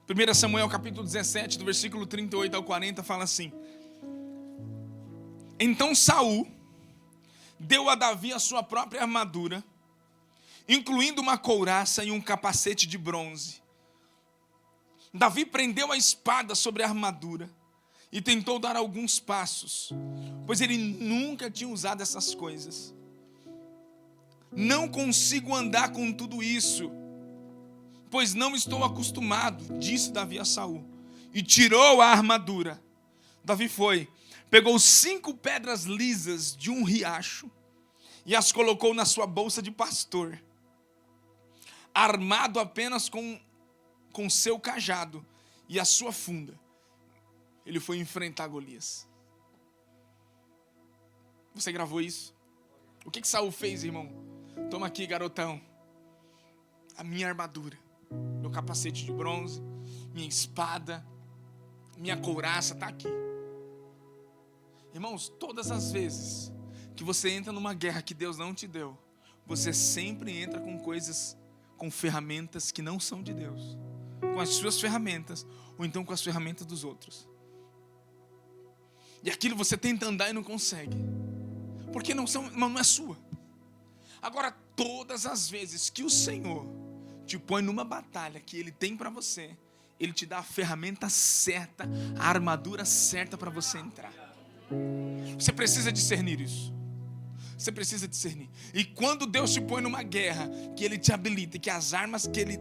Primeira Samuel capítulo 17, do versículo 38 ao 40, fala assim: Então Saul deu a Davi a sua própria armadura, incluindo uma couraça e um capacete de bronze. Davi prendeu a espada sobre a armadura e tentou dar alguns passos, pois ele nunca tinha usado essas coisas. Não consigo andar com tudo isso, pois não estou acostumado, disse Davi a Saul, e tirou a armadura. Davi foi, pegou 5 pedras lisas de um riacho e as colocou na sua bolsa de pastor, armado apenas com seu cajado e a sua funda. Ele foi enfrentar Golias. Você gravou isso? O que Saul fez, irmão? Toma aqui, garotão, a minha armadura, meu capacete de bronze, minha espada, minha couraça, está aqui. Irmãos, todas as vezes que você entra numa guerra que Deus não te deu, você sempre entra com coisas, com ferramentas que não são de Deus, com as suas ferramentas, ou então com as ferramentas dos outros. E aquilo você tenta andar e não consegue, porque não é sua. Agora, todas as vezes que o Senhor te põe numa batalha que Ele tem para você, Ele te dá a ferramenta certa, a armadura certa para você entrar. Você precisa discernir isso. Você precisa discernir. E quando Deus te põe numa guerra, que Ele te habilita, que as armas que Ele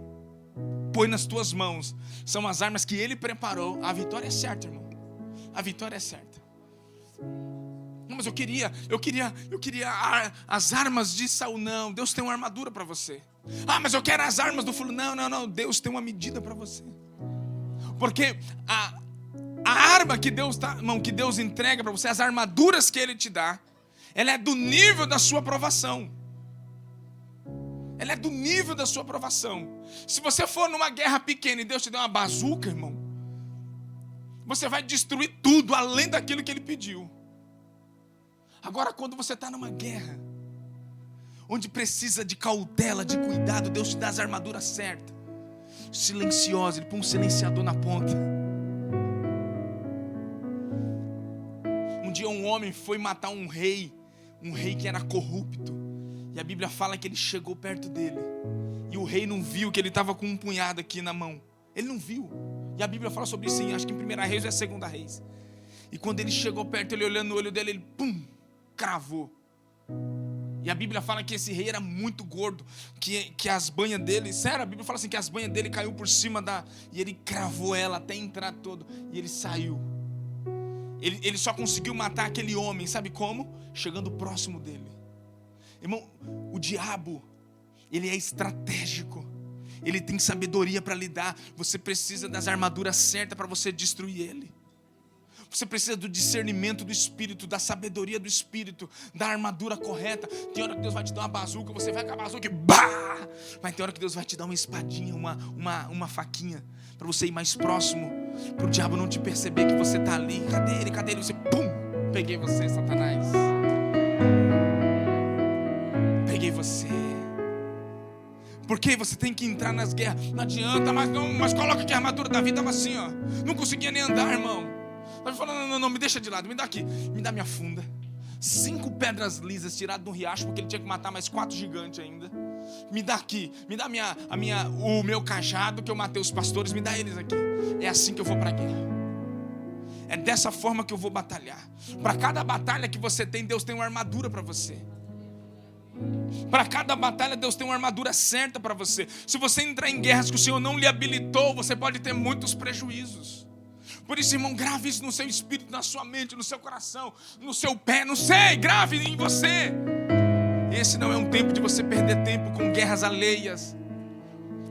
põe nas tuas mãos são as armas que Ele preparou, a vitória é certa, irmão. A vitória é certa. Não, mas eu queria as armas de Saul. Não, Deus tem uma armadura para você. Ah, mas eu quero as armas do fulano. Não, Deus tem uma medida para você. Porque a arma que Deus entrega para você, as armaduras que Ele te dá, ela é do nível da sua provação. Ela é do nível da sua provação. Se você for numa guerra pequena e Deus te der uma bazuca, irmão, você vai destruir tudo além daquilo que Ele pediu. Agora, quando você está numa guerra, onde precisa de cautela, de cuidado, Deus te dá as armaduras certas, silenciosa, Ele põe um silenciador na ponta. Um dia um homem foi matar um rei que era corrupto, e a Bíblia fala que ele chegou perto dele, e o rei não viu que ele estava com um punhado aqui na mão. Ele não viu, e a Bíblia fala sobre isso, acho que em 1 Reis ou é 2 Reis. E quando ele chegou perto, ele olhando no olho dele, ele cravou. E a Bíblia fala que esse rei era muito gordo, que as banhas dele, sério, a Bíblia fala assim, que as banhas dele caiu por cima e ele cravou ela até entrar todo, e ele saiu. Ele só conseguiu matar aquele homem, sabe como? Chegando próximo dele. Irmão, o diabo, ele é estratégico, ele tem sabedoria para lidar. Você precisa das armaduras certas para você destruir ele. Você precisa do discernimento do Espírito, da sabedoria do Espírito, da armadura correta. Tem hora que Deus vai te dar uma bazuca, você vai com a bazuca e bah! Mas tem hora que Deus vai te dar uma espadinha, uma faquinha, para você ir mais próximo, para o diabo não te perceber que você está ali. Cadê ele? Cadê ele? Você, pum! Peguei você, Satanás. Peguei você. Porque você tem que entrar nas guerras. Não adianta, mas coloca aqui a armadura. Davi estava assim, ó. Não conseguia nem andar, irmão. Davi falou, não, me deixa de lado, me dá aqui. Me dá minha funda. 5 pedras lisas tiradas do riacho, porque ele tinha que matar mais 4 gigantes ainda. Me dá aqui, me dá o meu cajado, que eu matei os pastores, me dá eles aqui. É assim que eu vou para a guerra. É dessa forma que eu vou batalhar. Para cada batalha que você tem, Deus tem uma armadura para você. Para cada batalha, Deus tem uma armadura certa para você. Se você entrar em guerras que o Senhor não lhe habilitou, você pode ter muitos prejuízos. Por isso, irmão, grave isso no seu espírito, na sua mente, no seu coração, no seu pé, não sei, grave em você. Esse não é um tempo de você perder tempo com guerras alheias.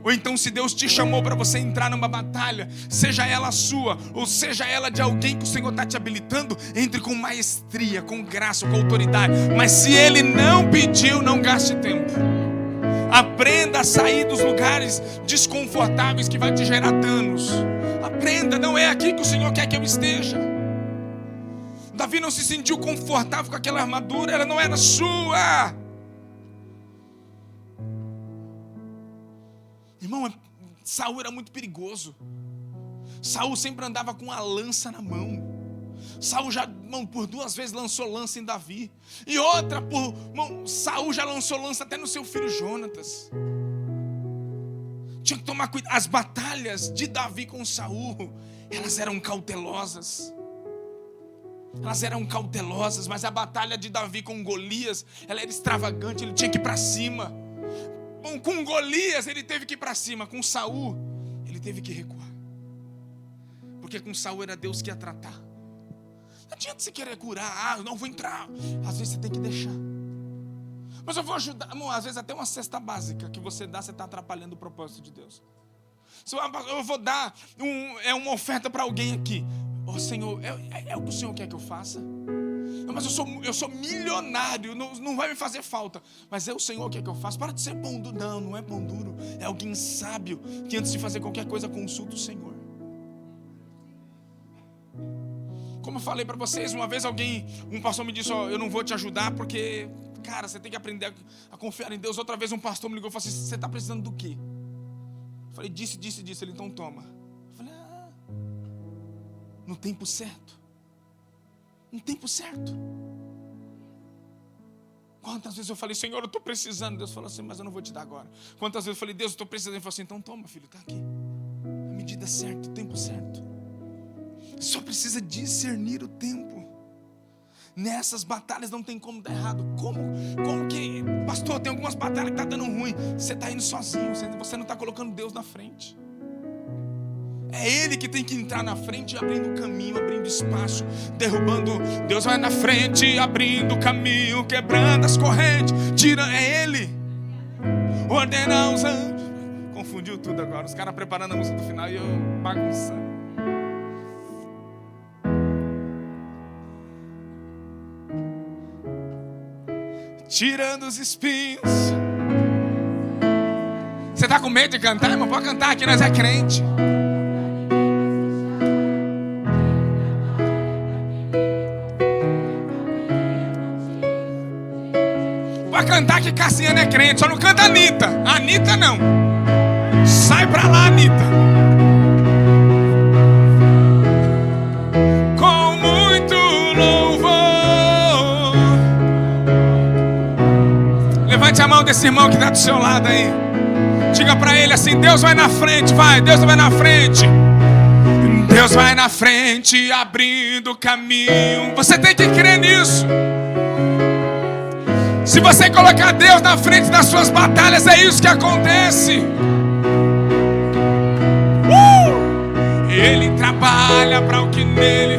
Ou então, se Deus te chamou para você entrar numa batalha, seja ela sua, ou seja ela de alguém que o Senhor está te habilitando, entre com maestria, com graça, com autoridade. Mas se Ele não pediu, não gaste tempo. Aprenda a sair dos lugares desconfortáveis que vai te gerar danos. Aprenda, não é aqui que o Senhor quer que eu esteja. Davi não se sentiu confortável com aquela armadura, ela não era sua. Irmão, Saul era muito perigoso. Saul sempre andava com a lança na mão. Saul já, por 2 vezes lançou lança em Davi. E outra, Saul já lançou lança até no seu filho Jonatas. Tinha que tomar cuidado. As batalhas de Davi com Saul, elas eram cautelosas. Mas a batalha de Davi com Golias, ela era extravagante, ele tinha que ir para cima. Com Golias ele teve que ir para cima. Com Saul ele teve que recuar. Porque com Saul era Deus que ia tratar. Não adianta você querer curar. Não vou entrar. Às vezes você tem que deixar. Mas eu vou ajudar. Às vezes até uma cesta básica que você dá, você está atrapalhando o propósito de Deus. Eu vou dar uma oferta para alguém aqui. Senhor, é o que o Senhor quer que eu faça? Mas eu sou milionário, não vai me fazer falta. Mas é o Senhor que quer que eu faça. Para de ser pão duro. Não é pão duro. É alguém sábio que antes de fazer qualquer coisa consulta o Senhor. Como eu falei para vocês, uma vez um pastor me disse, eu não vou te ajudar porque, cara, você tem que aprender a confiar em Deus. Outra vez um pastor me ligou e falou assim, você está precisando do quê? Eu falei, disse. Ele, então toma. Eu falei, no tempo certo. No tempo certo. Quantas vezes eu falei, Senhor, eu estou precisando. Deus falou assim, mas eu não vou te dar agora. Quantas vezes eu falei, Deus, eu estou precisando. Ele falou assim, então toma, filho, está aqui. A medida certa, o tempo certo. Só precisa discernir o tempo. Nessas batalhas não tem como dar errado. Como que, pastor, tem algumas batalhas que está dando ruim. Você está indo sozinho, você não está colocando Deus na frente. É Ele que tem que entrar na frente, abrindo caminho, abrindo espaço, derrubando. Deus vai na frente, abrindo caminho, quebrando as correntes. É Ele. Ordenar os anjos. Confundiu tudo agora. Os caras preparando a música do final e eu bagunçando. Tirando os espinhos. Você está com medo de cantar, irmão? Pode cantar aqui, nós é crente. Pode cantar que Cassiano é crente, só não canta Anitta. Anitta não. Sai pra lá, Anitta. Com muito louvor. Levante a mão desse irmão que está do seu lado aí. Diga pra ele assim, Deus vai na frente, vai. Deus vai na frente. Deus vai na frente, abrindo caminho. Você tem que crer nisso. Se você colocar Deus na frente das suas batalhas, é isso que acontece. Ele trabalha para o que nele.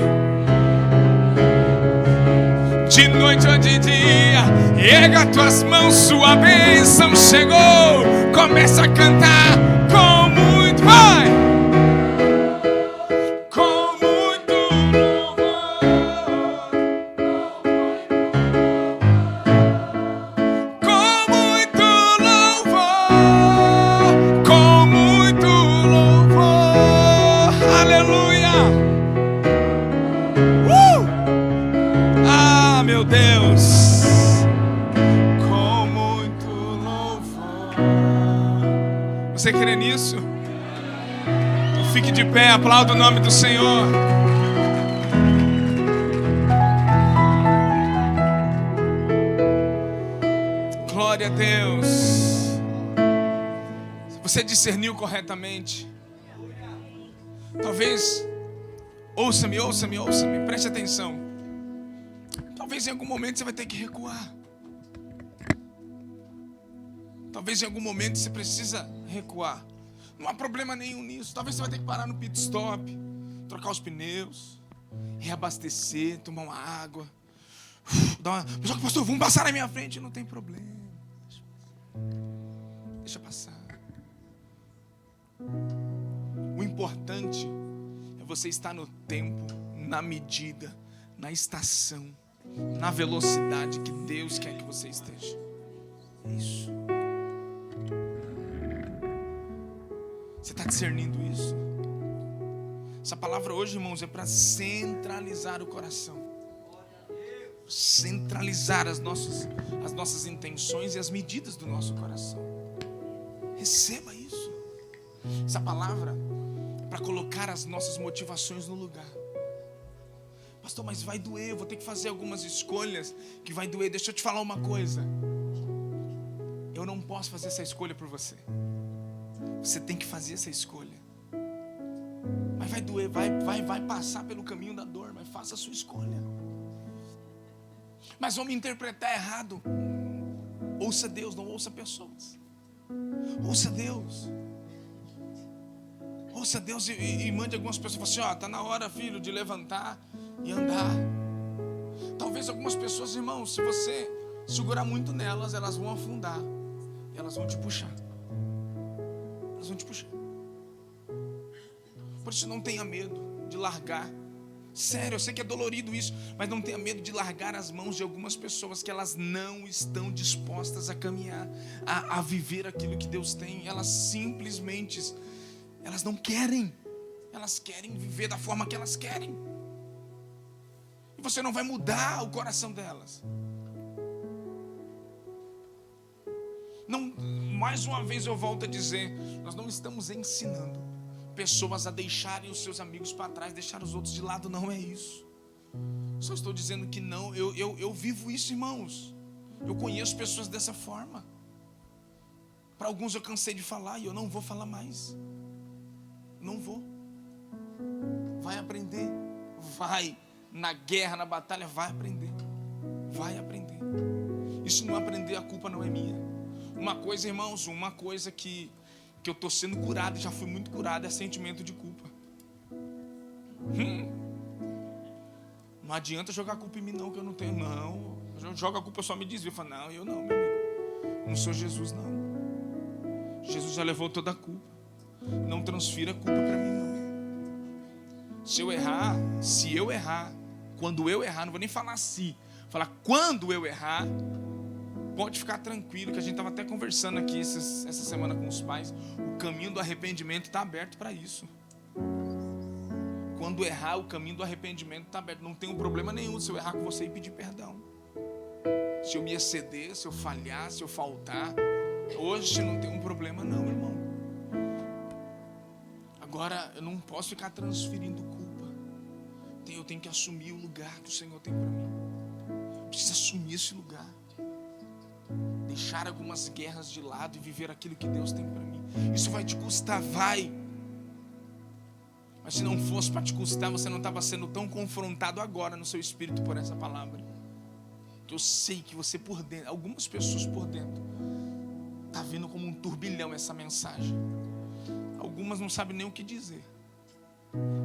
De noite ou de dia, erga tuas mãos, sua bênção chegou. Começa a cantar com muito, vai! Com muito louvor. isso? Então fique de pé, aplauda o nome do Senhor. Glória a Deus. Você discerniu corretamente. Talvez, ouça-me, preste atenção. Talvez em algum momento você vai ter que recuar. Talvez em algum momento você precisa recuar. Não há problema nenhum nisso. Talvez você vai ter que parar no pit stop, trocar os pneus, reabastecer, tomar uma água. Só que, pastor, vamos passar na minha frente. Não tem problema. Deixa passar. O importante é você estar no tempo, na medida, na estação, na velocidade que Deus quer que você esteja. Isso. Você está discernindo isso? Essa palavra hoje, irmãos, é para centralizar o coração. Centralizar as nossas intenções e as medidas do nosso coração. Receba isso. Essa palavra é para colocar as nossas motivações no lugar. Pastor, mas vai doer, eu vou ter que fazer algumas escolhas que vai doer. Deixa eu te falar uma coisa. Eu não posso fazer essa escolha por você. Você tem que fazer essa escolha. Mas vai doer, vai passar pelo caminho da dor, mas faça a sua escolha. Mas vão me interpretar errado. Ouça Deus, não ouça pessoas. Ouça Deus. Ouça Deus e mande algumas pessoas. Fala assim, está na hora, filho, de levantar e andar. Talvez algumas pessoas, irmãos, se você segurar muito nelas, elas vão afundar. E elas vão te puxar. Elas vão te puxar. Por isso não tenha medo de largar. Sério, eu sei que é dolorido isso, mas não tenha medo de largar as mãos de algumas pessoas que elas não estão dispostas a caminhar, a viver aquilo que Deus tem. Elas simplesmente, elas não querem. Elas querem viver da forma que elas querem. E você não vai mudar o coração delas. Não, mais uma vez eu volto a dizer, nós não estamos ensinando pessoas a deixarem os seus amigos para trás, deixar os outros de lado, não é isso. Só estou dizendo que não, eu vivo isso, irmãos. Eu conheço pessoas dessa forma. Para alguns eu cansei de falar e eu não vou falar mais. Não vou. Vai aprender. Vai na guerra, na batalha, vai aprender. Vai aprender. Isso não aprender, a culpa não é minha. Uma coisa, irmãos, uma coisa que eu estou sendo curado, já fui muito curado, é sentimento de culpa. Não adianta jogar a culpa em mim não, que eu não tenho, não. Joga a culpa, eu só me desvio. Eu falo, não, eu não, meu amigo. Não sou Jesus, não. Jesus já levou toda a culpa. Não transfira a culpa para mim, não. Se eu errar, quando eu errar, não vou nem falar se, falar quando eu errar, pode ficar tranquilo, que a gente estava até conversando aqui essa semana com os pais. O caminho do arrependimento está aberto para isso. Quando errar, o caminho do arrependimento está aberto. Não tem um problema nenhum se eu errar com você e pedir perdão. Se eu me exceder, se eu falhar, se eu faltar, hoje não tem um problema não, irmão. Agora, eu não posso ficar transferindo culpa. Eu tenho que assumir o lugar que o Senhor tem para mim. Eu preciso assumir esse lugar. Deixar algumas guerras de lado e viver aquilo que Deus tem para mim. Isso vai te custar, vai. Mas se não fosse para te custar, você não estava sendo tão confrontado agora no seu espírito por essa palavra. Que eu sei que você por dentro, algumas pessoas por dentro, está vindo como um turbilhão essa mensagem. Algumas não sabem nem o que dizer.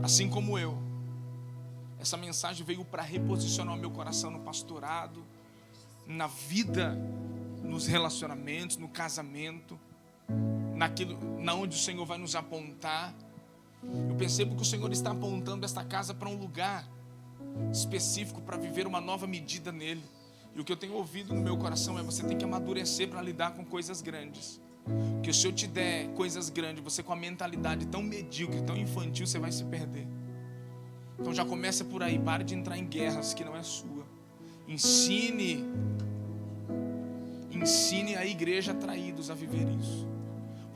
Assim como eu. Essa mensagem veio para reposicionar o meu coração no pastorado, na vida, nos relacionamentos, no casamento, na onde o Senhor vai nos apontar. Eu percebo que o Senhor está apontando esta casa para um lugar específico para viver uma nova medida nele. E o que eu tenho ouvido no meu coração é: você tem que amadurecer para lidar com coisas grandes. Que se eu te der coisas grandes, você com a mentalidade tão medíocre, tão infantil, você vai se perder. Então já começa por aí, pare de entrar em guerras que não é sua. Ensine a igreja traídos a viver isso.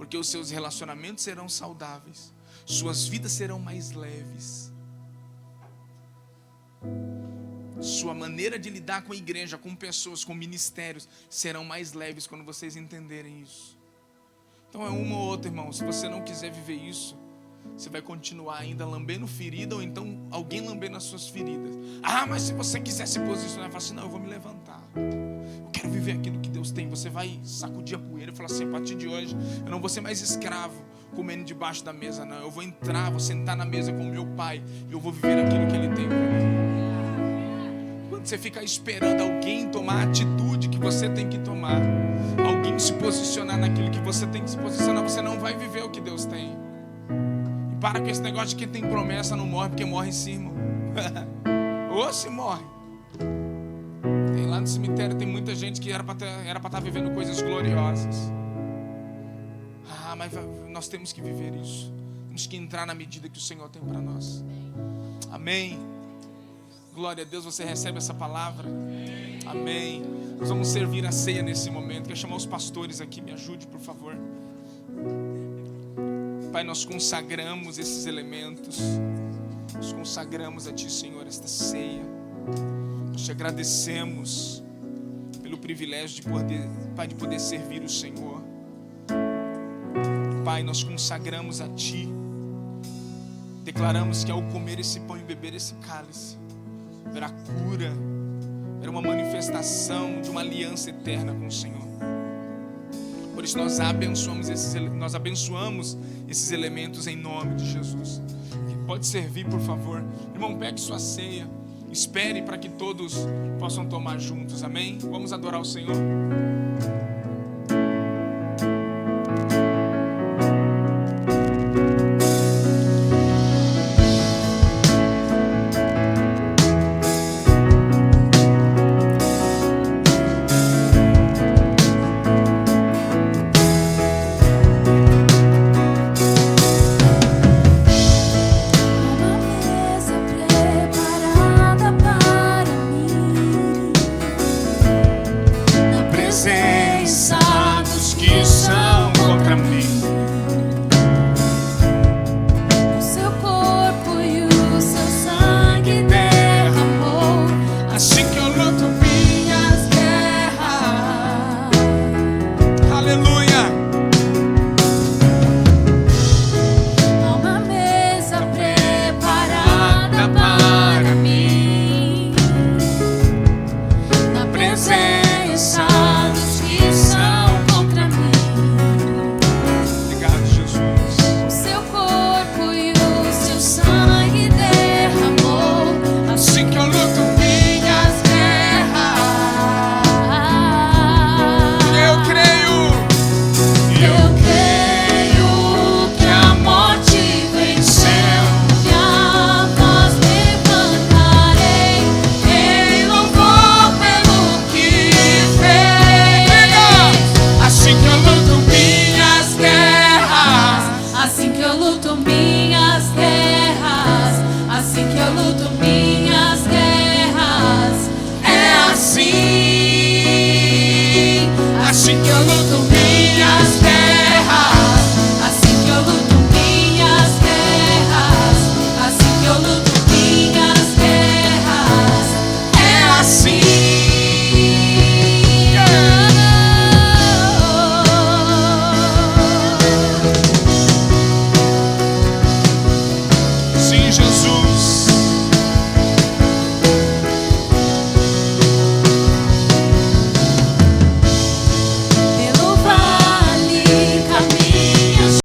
porque os seus relacionamentos serão saudáveis, suas vidas serão mais leves, sua maneira de lidar com a igreja, com pessoas, com ministérios serão mais leves quando vocês entenderem isso. Então é uma ou outra, irmão. Se você não quiser viver isso, você vai continuar ainda lambendo ferida, ou então alguém lambendo as suas feridas. Mas se você quiser se posicionar, fala assim: não, eu vou me levantar, eu quero viver aquilo que Deus tem. Você vai sacudir a poeira e falar assim: a partir de hoje eu não vou ser mais escravo comendo debaixo da mesa, não. Eu vou entrar, vou sentar na mesa com o meu pai, e eu vou viver aquilo que Ele tem para mim. Quando você ficar esperando alguém tomar a atitude que você tem que tomar, alguém se posicionar naquilo que você tem que se posicionar, você não vai viver o que Deus tem. E para com esse negócio de quem tem promessa não morre, porque morre sim, irmão. Ou se morre. Tem lá no cemitério, tem muita gente que era para estar vivendo coisas gloriosas. Mas nós temos que viver isso. Temos que entrar na medida que o Senhor tem para nós. Amém. Glória a Deus, você recebe essa palavra? Amém. Nós vamos servir a ceia nesse momento. Quero chamar os pastores aqui, me ajude, por favor. Pai, nós consagramos esses elementos. Nós consagramos a Ti, Senhor, esta ceia. Nós Te agradecemos pelo privilégio de poder, Pai, de poder servir o Senhor. Pai, nós consagramos a Ti. Declaramos que ao comer esse pão e beber esse cálice, haverá cura, haverá uma manifestação de uma aliança eterna com o Senhor. Por isso nós abençoamos esses elementos em nome de Jesus. Pode servir, por favor. Irmão, pegue sua ceia. Espere para que todos possam tomar juntos. Amém? Vamos adorar o Senhor.